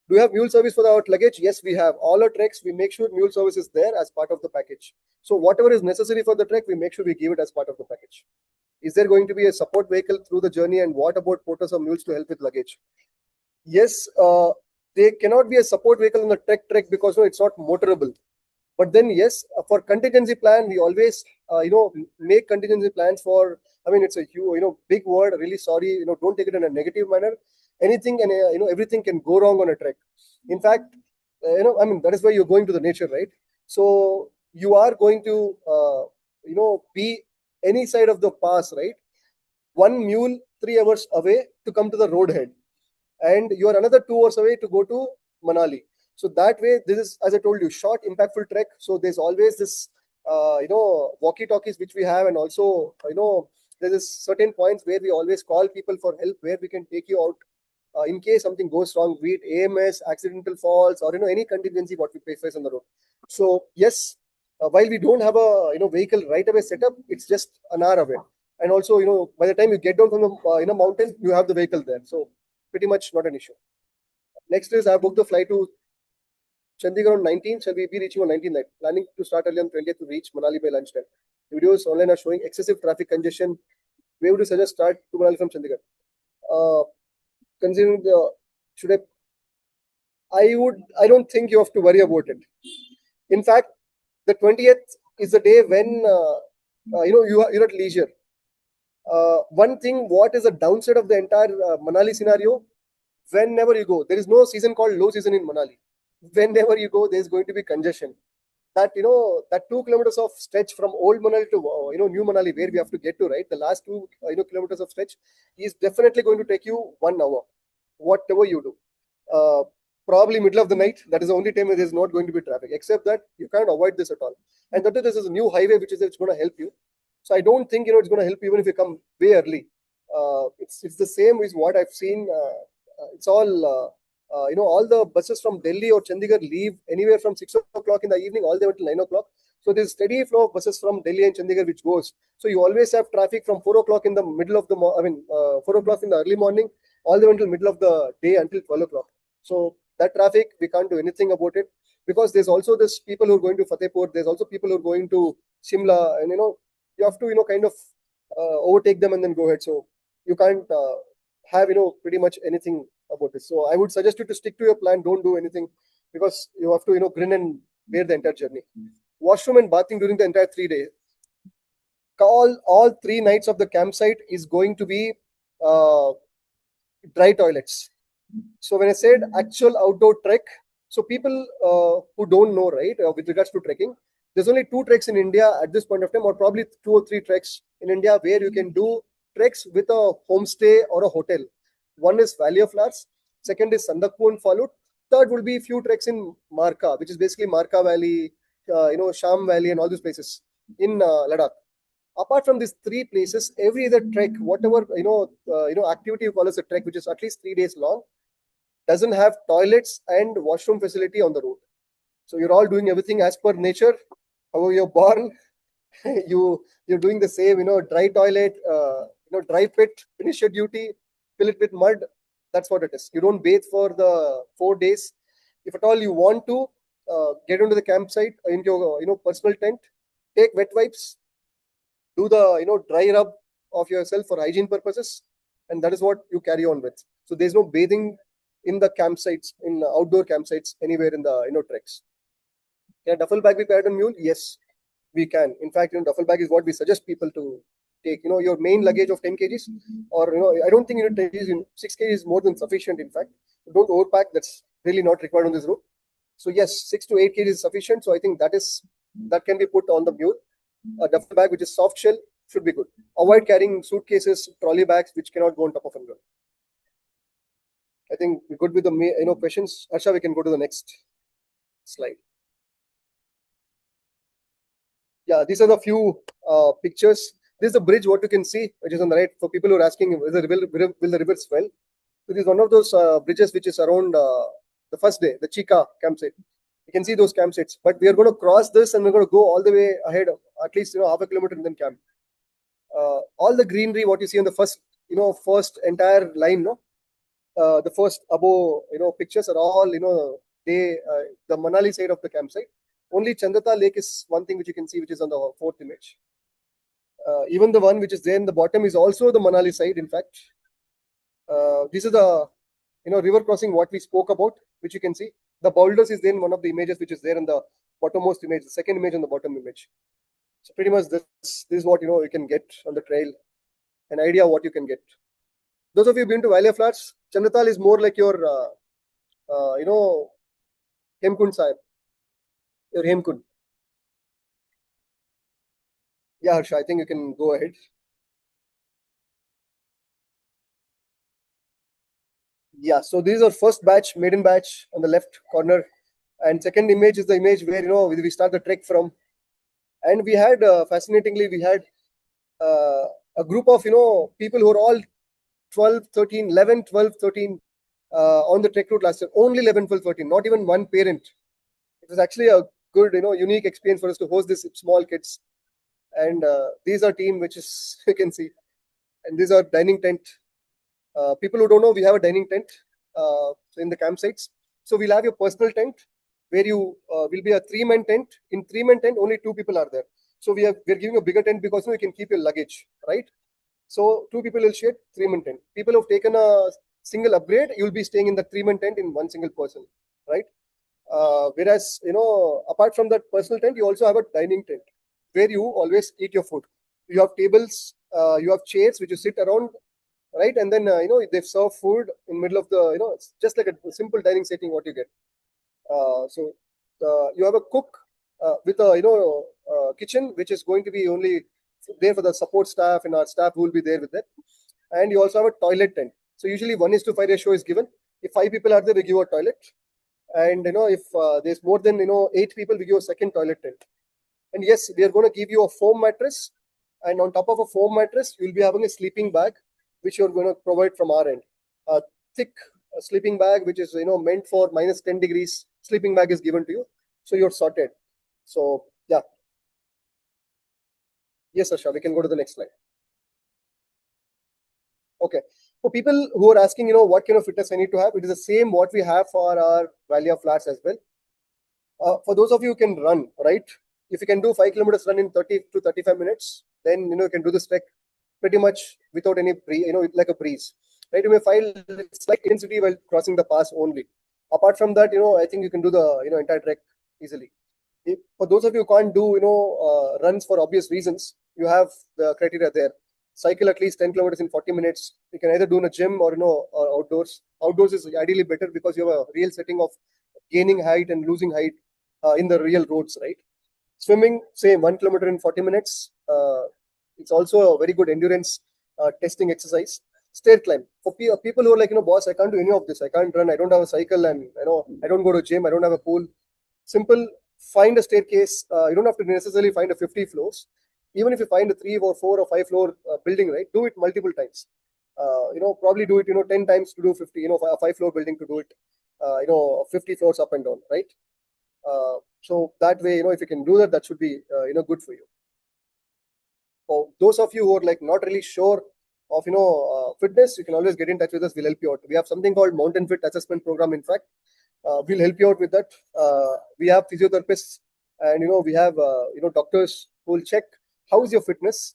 A: Do you have mule service for our luggage? Yes, we have. All our treks, we make sure mule service is there as part of the package. So whatever is necessary for the trek, we make sure we give it as part of the package. Is there going to be a support vehicle through the journey, and what about porters or mules to help with luggage? Yes, there cannot be a support vehicle on the trek because it's not motorable. But then yes, for contingency plan, we always make contingency plans for. I mean, it's a huge, big word. Really sorry, don't take it in a negative manner. Anything and everything can go wrong on a trek. In fact, I mean, that is why you're going to the nature, right? So you are going to be any side of the pass, right? One mule 3 hours away to come to the roadhead, and you are another 2 hours away to go to Manali. So that way, this is, as I told you, short, impactful trek. So there's always this, walkie-talkies which we have, and also, there's certain points where we always call people for help, where we can take you out in case something goes wrong, be it AMS, accidental falls, or any contingency what we face on the road. So yes, while we don't have a vehicle right away set up, it's just an hour away. And also, by the time you get down from the mountain, you have the vehicle there. So pretty much not an issue. Next is I booked the flight to Chandigarh on 19th. Shall we be reaching on 19th night? Planning to start early on 20th to reach Manali by lunchtime. Videos online are showing excessive traffic congestion. Where would you suggest start to Manali from Chandigarh? Considering the should I don't think you have to worry about it. In fact, the 20th is the day when you're at leisure. One thing, what is the downside of the entire Manali scenario? Whenever you go, there is no season called low season in Manali. Whenever you go, there's going to be congestion. That that 2 kilometers of stretch from old Manali to new Manali, where we have to get to, right, the last two kilometers of stretch is definitely going to take you 1 hour, whatever you do. Probably middle of the night, that is the only time where there's not going to be traffic, except that you can't avoid this at all. And that this is a new highway which is it's going to help you. So I don't think it's going to help you even if you come way early. It's the same as what I've seen. It's all all the buses from Delhi or Chandigarh leave anywhere from 6 o'clock in the evening all the way till 9 o'clock. So there's steady flow of buses from Delhi and Chandigarh which goes. So you always have traffic from 4 o'clock in the middle of the 4 o'clock in the early morning all the way until middle of the day until 12 o'clock. So that traffic we can't do anything about it, because there's also this people who are going to Fatehpur. There's also people who are going to Shimla, and you have to kind of overtake them and then go ahead. So you can't have pretty much anything about this. So I would suggest you to stick to your plan. Don't do anything, because you have to grin and bear the entire journey. Washroom and bathing during the entire 3 days. All 3 nights of the campsite is going to be dry toilets. So when I said actual outdoor trek, so people who don't know, right, with regards to trekking, there's only 2 treks in India at this point of time, or probably 2 or 3 treks in India where you can do treks with a homestay or a hotel. One is Valley of Flowers, second is Sandakpur and Falud, third will be few treks in Marka, which is basically Marka Valley, Sham Valley, and all these places in Ladakh. Apart from these 3 places, every other trek, whatever activity you call as a trek, which is at least 3 days long, doesn't have toilets and washroom facility on the road. So you're all doing everything as per nature. However you're born, you're doing the same. Dry toilet, dry pit, finish your duty, fill it with mud. That's what it is. You don't bathe for the 4 days. If at all you want to get into the campsite, into your personal tent, take wet wipes, do the dry rub of yourself for hygiene purposes, and that is what you carry on with. So there's no bathing in the campsites, in outdoor campsites anywhere in the treks. Can a duffel bag be carried on mule? Yes, we can. In fact, duffel bag is what we suggest people to take. Your main luggage of 10 kgs, or I don't think 10 kgs. 6 kgs is more than sufficient. In fact, don't overpack. That's really not required on this route. So yes, 6 to 8 kgs is sufficient. So I think that can be put on the mule. A duffel bag which is soft shell should be good. Avoid carrying suitcases, trolley bags which cannot go on top of a mule. I think we're good with the questions. Harsha, we can go to the next slide. Yeah, these are the few pictures. This is the bridge, what you can see, which is on the right. For people who are asking, will the river swell? So this is one of those bridges which is around the first day, the Chika campsite. You can see those campsites. But we are going to cross this and we're going to go all the way ahead, at least half a kilometer and then camp. All the greenery, what you see on the first entire line, no? The first above, pictures are all, the Manali side of the campsite. Only Chandratal Lake is one thing which you can see, which is on the fourth image. Even the one which is there in the bottom is also the Manali side, in fact. This is the, river crossing what we spoke about, which you can see. The boulders is then one of the images which is there in the bottommost image, the second image on the bottom image. So pretty much this is what, you can get on the trail, an idea of what you can get. Those of you been to Valley of Flowers, Chandratal is more like your, Hemkund Sahib. Your Hemkund. Yeah, Harsha, I think you can go ahead. Yeah, so this is our first batch, maiden batch on the left corner. And second image is the image where, we start the trek from. And we had, fascinatingly, we had a group of, people who are all 12, 13, 11, 12, 13, on the trek route last year. Only 11, 12, 13, not even one parent. It was actually a good, unique experience for us to host these small kids. And these are team which is you can see, and these are dining tent. People who don't know, we have a dining tent in the campsites. So we'll have your personal tent where you will be a three-man tent. In three-man tent, only two people are there. So we're giving a bigger tent because you can keep your luggage, right? So two people will share three-man tent. People who've taken a single upgrade, you'll be staying in the three-man tent in one single person, right? Whereas apart from that personal tent, you also have a dining tent where you always eat your food. You have tables, you have chairs which you sit around, right? And then they serve food in middle of the it's just like a simple dining setting what you get. So you have a cook with a kitchen which is going to be only there for the support staff and our staff who will be there with them. And you also have a toilet tent. So usually 1:5 ratio is given. If 5 people are there, we give a toilet. And if there's more than 8 people, we give a second toilet tent. And yes, we are going to give you a foam mattress, and on top of a foam mattress, you'll be having a sleeping bag, which you're going to provide from our end. A thick sleeping bag, which is meant for -10 degrees. Sleeping bag is given to you, so you're sorted. So yeah, yes, Asha, we can go to the next slide. Okay. For people who are asking, what kind of fitness I need to have, it is the same what we have for our Valley of Flowers as well. For those of you who can run, right? If you can do 5 kilometers run in 30 to 35 minutes, then you can do this trek pretty much without any like a breeze, right? You may find slight intensity while crossing the pass only. Apart from that, I think you can do the entire trek easily. For those of you who can't do runs for obvious reasons, you have the criteria there. Cycle at least 10 kilometers in 40 minutes. You can either do in a gym or or outdoors. Outdoors is ideally better because you have a real setting of gaining height and losing height in the real roads, right? Swimming, same, 1 kilometer in 40 minutes. It's also a very good endurance testing exercise. Stair climb. For people who are like, boss, I can't do any of this. I can't run. I don't have a cycle, and I don't go to gym. I don't have a pool. Simple. Find a staircase. You don't have to necessarily find a 50 floors. Even if you find a 3 or 4 or 5 floor building, right? Do it multiple times. Probably do it 10 times to do 50. A 5 floor building to do it. 50 floors up and down, right? So that way, if you can do that, that should be good for you. For those of you who are like not really sure of fitness, you can always get in touch with us. We'll help you out. We have something called Mountain Fit Assessment Program. In fact, we'll help you out with that. We have physiotherapists, and we have doctors who will check how is your fitness.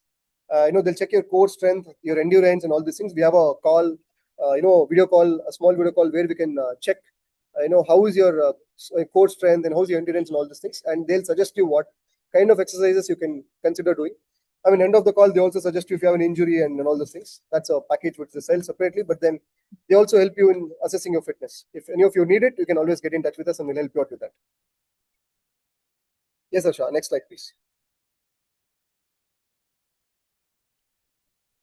A: They'll check your core strength, your endurance, and all these things. We have a call, video call, a small video call where we can check how is your core strength and how's your endurance and all these things, and they'll suggest you what kind of exercises you can consider doing. I mean, end of the call, they also suggest you if you have an injury and all those things. That's a package which they sell separately, but then they also help you in assessing your fitness. If any of you need it, you can always get in touch with us and we'll help you out with that. Yes, Asha, next slide, please.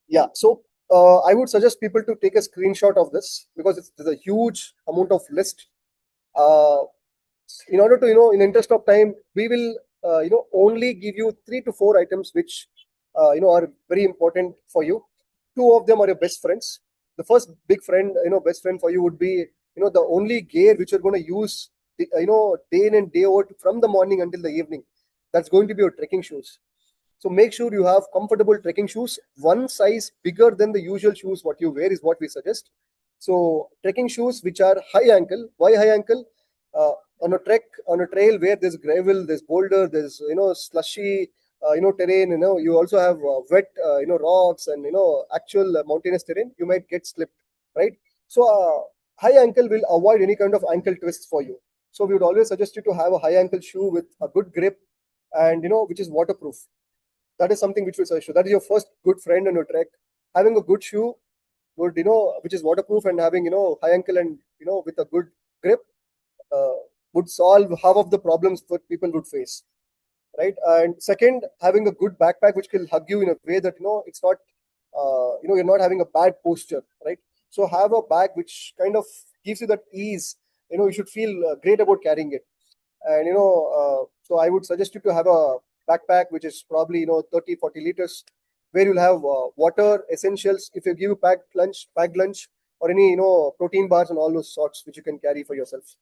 A: Yeah, so I would suggest people to take a screenshot of this because there's a huge amount of list. In order to, in the interest of time, we will, only give you 3 to 4 items which, are very important for you. 2 of them are your best friends. The first big friend, best friend for you would be, the only gear which you're going to use, day in and day out from the morning until the evening. That's going to be your trekking shoes. So make sure you have comfortable trekking shoes. One size bigger than the usual shoes what you wear is what we suggest. So trekking shoes which are high ankle. Why high ankle? On a trek, on a trail where there's gravel, there's boulder, there's slushy, terrain. You also have wet, rocks and actual mountainous terrain. You might get slipped, right? So high ankle will avoid any kind of ankle twists for you. So we would always suggest you to have a high ankle shoe with a good grip and which is waterproof. That is something which will suggest you. That is your first good friend on your trek. Having a good shoe, good which is waterproof and having high ankle and with a good grip would solve half of the problems that people would face, right? And second, having a good backpack which will hug you in a way that it's not you're not having a bad posture, right? So have a bag which kind of gives you that ease. You should feel great about carrying it. And so I would suggest you to have a backpack which is probably 30-40 liters, where you'll have water, essentials. If you give packed lunch, or any protein bars and all those sorts which you can carry for yourself,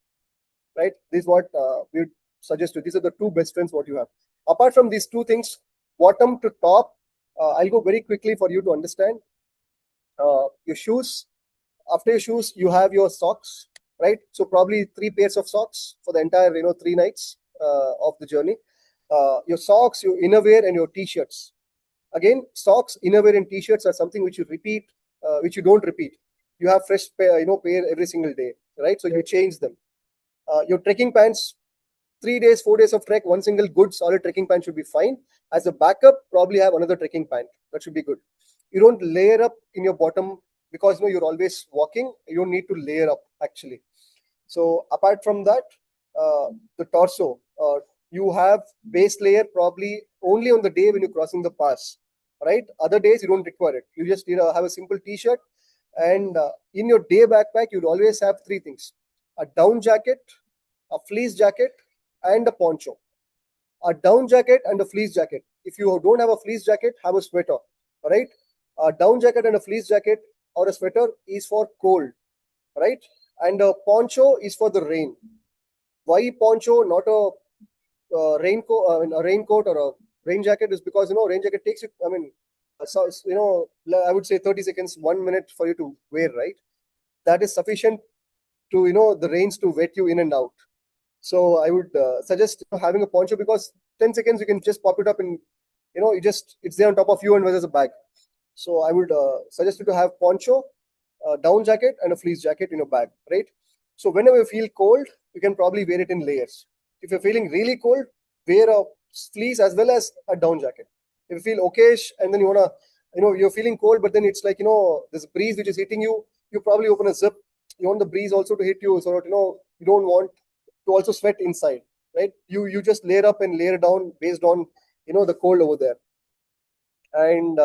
A: right? This is what we would suggest you. These are the two best friends what you have. Apart from these two things, bottom to top, I'll go very quickly for you to understand. Your shoes. After your shoes, you have your socks, right? So probably three pairs of socks for the entire 3 nights of the journey. Your socks, your innerwear, and your t-shirts. Again, socks, innerwear, and t-shirts are something which you repeat, which you don't repeat. You have fresh pair, pair every single day, right? So you change them. Your trekking pants, 3 days, 4 days of trek, one single good solid trekking pant should be fine. As a backup, probably have another trekking pant. That should be good. You don't layer up in your bottom because you're always walking. You don't need to layer up actually. So apart from that, the torso, you have base layer probably only on the day when you're crossing the pass, right? Other days you don't require it. You just have a simple t-shirt, and in your day backpack you'll always have three things: a down jacket, a fleece jacket, and a poncho. A down jacket and a fleece jacket. If you don't have a fleece jacket, have a sweater, right? A down jacket and a fleece jacket or a sweater is for cold, right? And a poncho is for the rain. Why poncho, not a raincoat? A raincoat or a rain jacket is because rain jacket takes you. So I would say 30 seconds, 1 minute for you to wear, right? That is sufficient to the rains to wet you in and out. So I would suggest having a poncho because 10 seconds you can just pop it up and it's there on top of you and there's a bag. So I would suggest you to have poncho, down jacket, and a fleece jacket in your bag, right? So whenever you feel cold, you can probably wear it in layers. If you're feeling really cold, wear a fleece as well as a down jacket. If you feel okayish and then you wanna, you're feeling cold, but then it's like there's a breeze which is hitting you. You probably open a zip. You want the breeze also to hit you, so that you don't want to also sweat inside, right? You just layer up and layer down based on the cold over there. And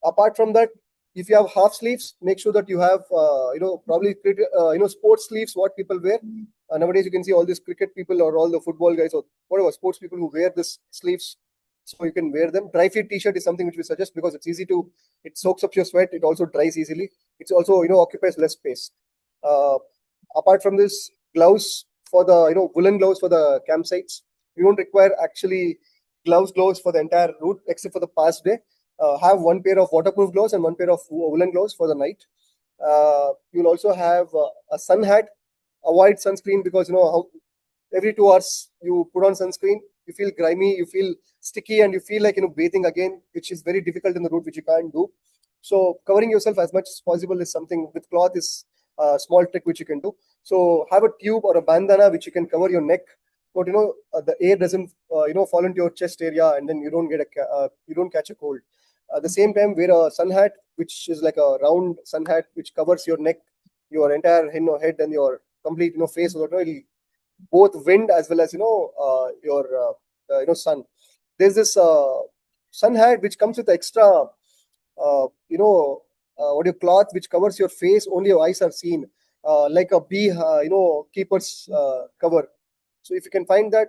A: apart from that, if you have half sleeves, make sure that you have probably sports sleeves what people wear. Nowadays you can see all these cricket people or all the football guys or whatever sports people who wear this sleeves, so you can wear them. Dry fit t-shirt is something which we suggest because it's easy to, it soaks up your sweat, it also dries easily, it's also occupies less space. uh, Apart from this, gloves for the woolen gloves for the campsites. You don't require actually gloves for the entire route except for the past day. Have one pair of waterproof gloves and one pair of woolen gloves for the night. You'll also have a sun hat. Avoid sunscreen because how every 2 hours you put on sunscreen, you feel grimy, you feel sticky, and you feel like bathing again, which is very difficult in the route, which you can't do. So covering yourself as much as possible is something with cloth is a small trick which you can do. So have a tube or a bandana which you can cover your neck, but the air doesn't fall into your chest area, and then you don't get you don't catch a cold. At the same time, wear a sun hat, which is like a round sun hat which covers your neck, your entire head, and your complete face, so that it'll both wind as well as your sun. There's this sun hat which comes with extra what your cloth which covers your face, only your eyes are seen, like a bee keeper's cover. So if you can find that,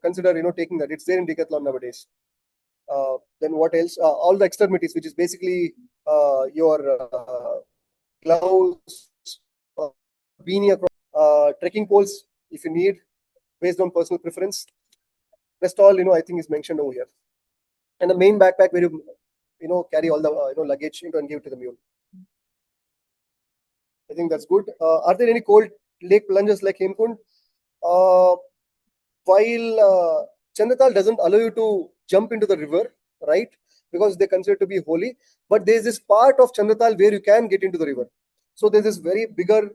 A: consider taking that. It's there in Decathlon nowadays. Then what else? All the extremities, which is basically your gloves, uh, beanie across, trekking poles if you need, based on personal preference. Rest all I think is mentioned over here. And the main backpack where you carry all the luggage into and give it to the mule. I think that's good. Are there any cold lake plunges like Hemkund? Uh, while Chandratal doesn't allow you to jump into the river, right? Because they consider to be holy, but there's this part of Chandratal where you can get into the river. So there's this very bigger,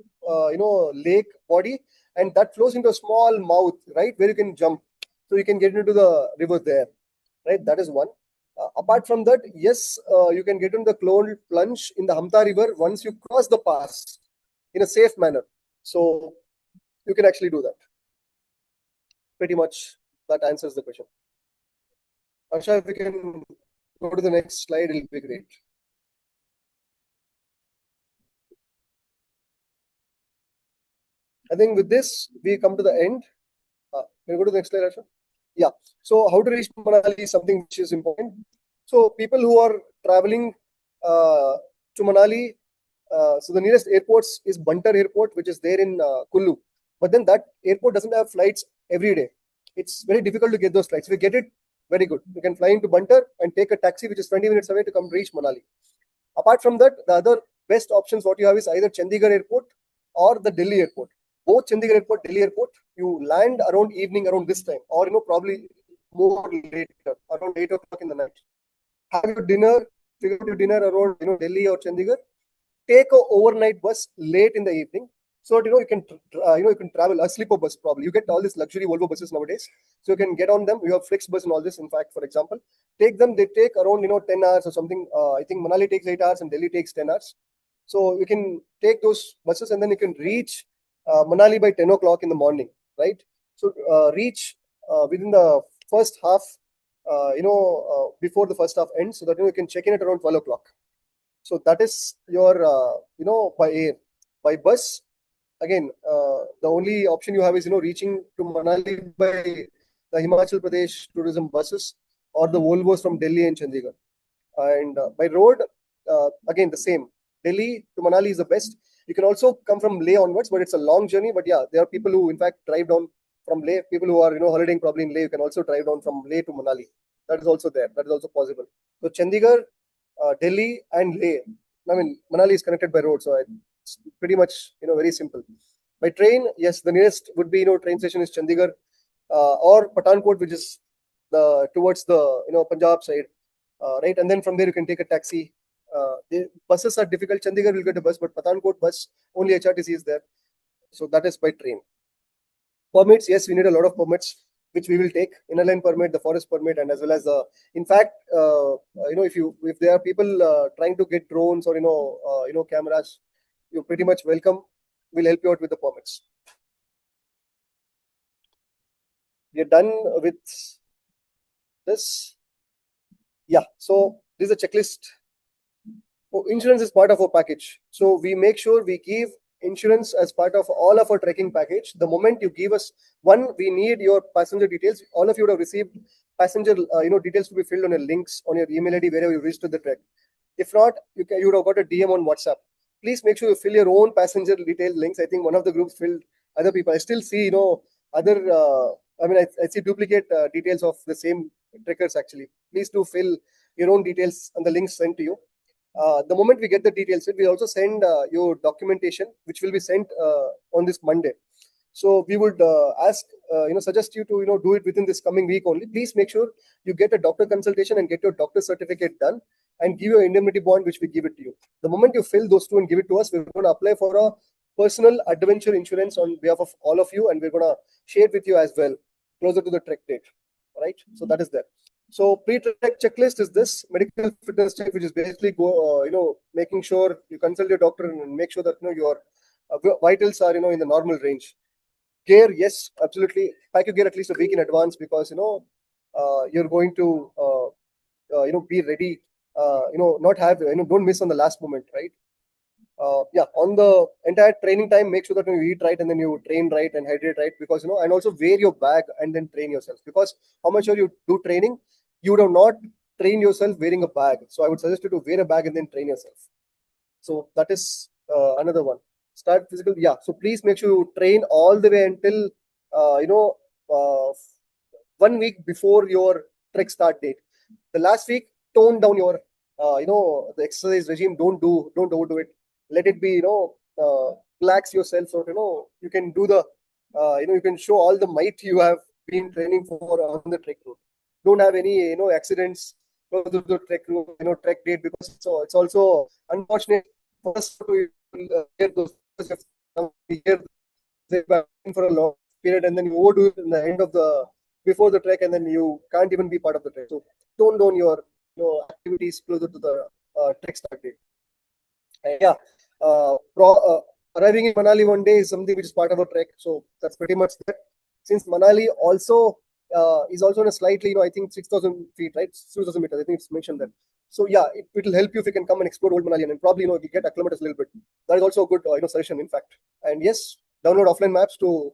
A: lake body, and that flows into a small mouth, right, where you can jump. So you can get into the river there, right? That is one. Apart from that, yes, you can get into the clone plunge in the Hampta River once you cross the pass in a safe manner. So you can actually do that. Pretty much that answers the question. Asha, if we can go to the next slide, it'll be great. I think with this, we come to the end. Can you go to the next slide, Asha? Yeah. So how to reach Manali is something which is important. So people who are traveling to to Manali, so the nearest airports is Bantar Airport, which is there in Kullu. But then that airport doesn't have flights every day. It's very difficult to get those flights. If you get it, very good. You can fly into Bantar and take a taxi, which is 20 minutes away to come reach Manali. Apart from that, the other best options what you have is either Chandigarh Airport or the Delhi Airport. Both Chandigarh Airport, Delhi Airport, you land around evening around this time, or probably more later, around 8 o'clock in the night. Have your dinner, figure out your dinner around Delhi or Chandigarh. Take a overnight bus late in the evening, so that you can you can travel a sleeper bus. Probably you get all these luxury Volvo buses nowadays, so you can get on them. You have flex bus and all this. In fact, for example, take them. They take around 10 hours or something. I think Manali takes 8 hours and Delhi takes 10 hours. So you can take those buses and then you can reach Manali by 10 o'clock in the morning, right? So reach within the first half, before the first half ends, so that you can check in at around 12 o'clock. So that is your, by air. By bus, again, the only option you have is, reaching to Manali by the Himachal Pradesh tourism buses or the Volvos from Delhi and Chandigarh. And by road, again, the same. Delhi to Manali is the best. You can also come from Leh onwards, but it's a long journey. But yeah, there are people who, in fact, drive down from Leh. People who are, holidaying probably in Leh, you can also drive down from Leh to Manali. That is also there. That is also possible. So Chandigarh, Delhi, and Leh. I mean, Manali is connected by road, so it's pretty much very simple. By train, yes, the nearest would be train station is Chandigarh or Pathankot, which is the towards the Punjab side, right? And then from there you can take a taxi. The buses are difficult. Chandigarh will get a bus, but Pathankot bus only HRTC is there, so that is by train. Permits, yes, we need a lot of permits, which we will take: inner line permit, the forest permit, and as well as the. In fact, if there are people trying to get drones or cameras, you're pretty much welcome. We'll help you out with the permits. We're done with this. Yeah, so this is a checklist. Oh, insurance is part of our package, so we make sure we give insurance as part of all of our trekking package. The moment you give us one, we need your passenger details. All of you would have received passenger details to be filled on your links on your email ID wherever you registered the trek. If not, you would have got a DM on WhatsApp. Please make sure you fill your own passenger detail links. I think one of the groups filled other people. I still see other I see duplicate details of the same trekkers actually. Please do fill your own details and the links sent to you. The moment we get the details, we also send your documentation, which will be sent on this Monday. So we would suggest you to do it within this coming week only. Please make sure you get a doctor consultation and get your doctor certificate done, and give your indemnity bond, which we give it to you. The moment you fill those two and give it to us, we're going to apply for a personal adventure insurance on behalf of all of you, and we're going to share it with you as well closer to the trek date. Right? So that is there. So pre-trek checklist is this medical fitness check, which is basically making sure you consult your doctor and make sure that your vitals are in the normal range. Gear, yes, absolutely. Pack your gear at least a week in advance, because you're going to be ready. Not have don't miss on the last moment, right? Yeah, on the entire training time, make sure that you eat right and then you train right and hydrate right, because and also wear your bag and then train yourself, because how much you do training, you would have not train yourself wearing a bag. So I would suggest you to wear a bag and then train yourself. So that is another one. Start physical, yeah. So please make sure you train all the way until 1 week before your trek start date. The last week, tone down your the exercise regime. Don't overdo it. Let it be relax yourself, so you can do the you can show all the might you have been training for on the trek route. Don't have any accidents go to the trek route, trek date, because so it's also unfortunate for us to hear those hear for a long period, and then you overdo it in the end of the before the trek, and then you can't even be part of the trek. So tone down your activities closer to the trek start date. And yeah, arriving in Manali one day is something which is part of a trek. So that's pretty much that. Since Manali also is also on a slightly, I think 6,000 feet, right? 6,000 meters. I think it's mentioned there. So yeah, it will help you if you can come and explore Old Manali, and probably you get acclimatized a little bit. That is also a good suggestion, in fact. And yes, download offline maps to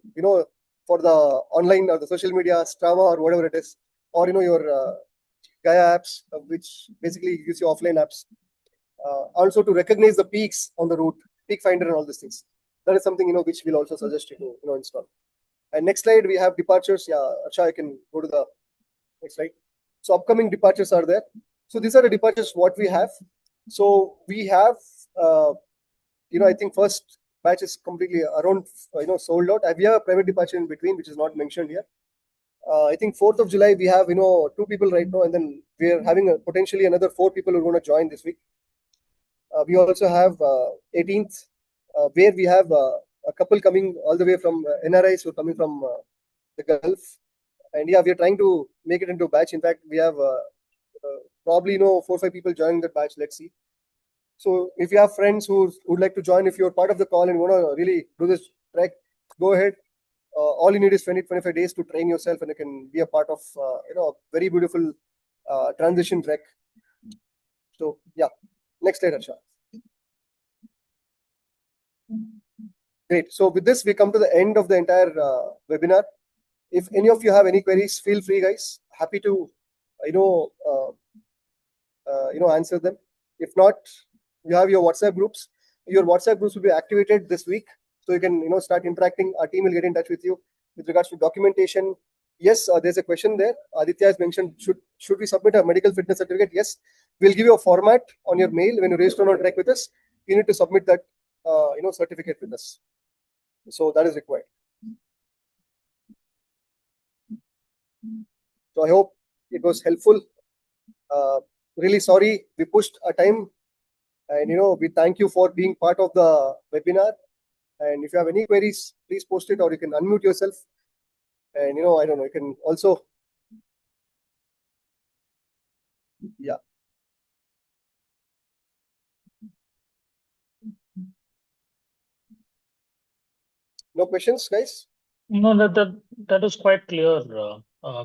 A: for the online or the social media, Strava or whatever it is, or your Gaia apps, which basically gives you offline apps. Also to recognize the peaks on the route, peak finder and all these things. That is something which we'll also suggest you to install. And next slide we have departures. Yeah, Arsha, I can go to the next slide. So upcoming departures are there. So these are the departures what we have. So we have I think first batch is completely around sold out. We have a private departure in between which is not mentioned here. I think 4th of July we have 2 people right now, and then we are having potentially another 4 people who are going to join this week. We also have 18th, where we have a couple coming all the way from NRIs who are coming from the Gulf, and yeah, we are trying to make it into a batch. In fact, we have probably 4 or 5 people joining the batch. Let's see. So if you have friends who would like to join, if you're part of the call and want to really do this trek, go ahead. All you need is 20-25 days to train yourself, and you can be a part of a very beautiful transition trek. So yeah, next slide, Harsha. Great. So with this, we come to the end of the entire webinar. If any of you have any queries, feel free, guys. Happy to answer them. If not, you have your WhatsApp groups. Your WhatsApp groups will be activated this week, so you can start interacting. Our team will get in touch with you with regards to documentation. Yes, there's a question there. Aditya has mentioned, should we submit a medical fitness certificate? Yes, we'll give you a format on your mail when you register on Trek with us. You need to submit that certificate with us. So that is required. So I hope it was helpful. Really sorry we pushed our time, and we thank you for being part of the webinar. And if you have any queries, please post it, or you can unmute yourself. And I don't know, you can also, yeah. No questions, guys?
B: No, that is quite clear,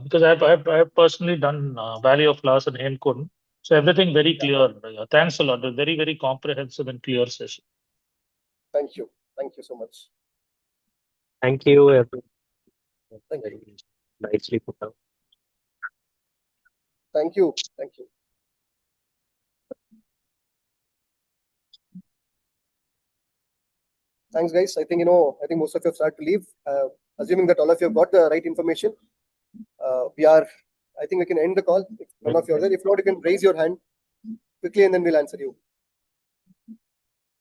B: because I've personally done Valley of Flowers and Hemkund, so everything very clear. Thanks a lot. A very, very comprehensive and clear session.
A: Thank you. Thank you so much.
C: Thank you, everyone.
A: Thank you.
C: Nicely put out.
A: Thank you. Thank you. Thanks, guys. I think most of you have started to leave. Assuming that all of you have got the right information, I think we can end the call if none of you are there. If not, you can raise your hand quickly and then we'll answer you.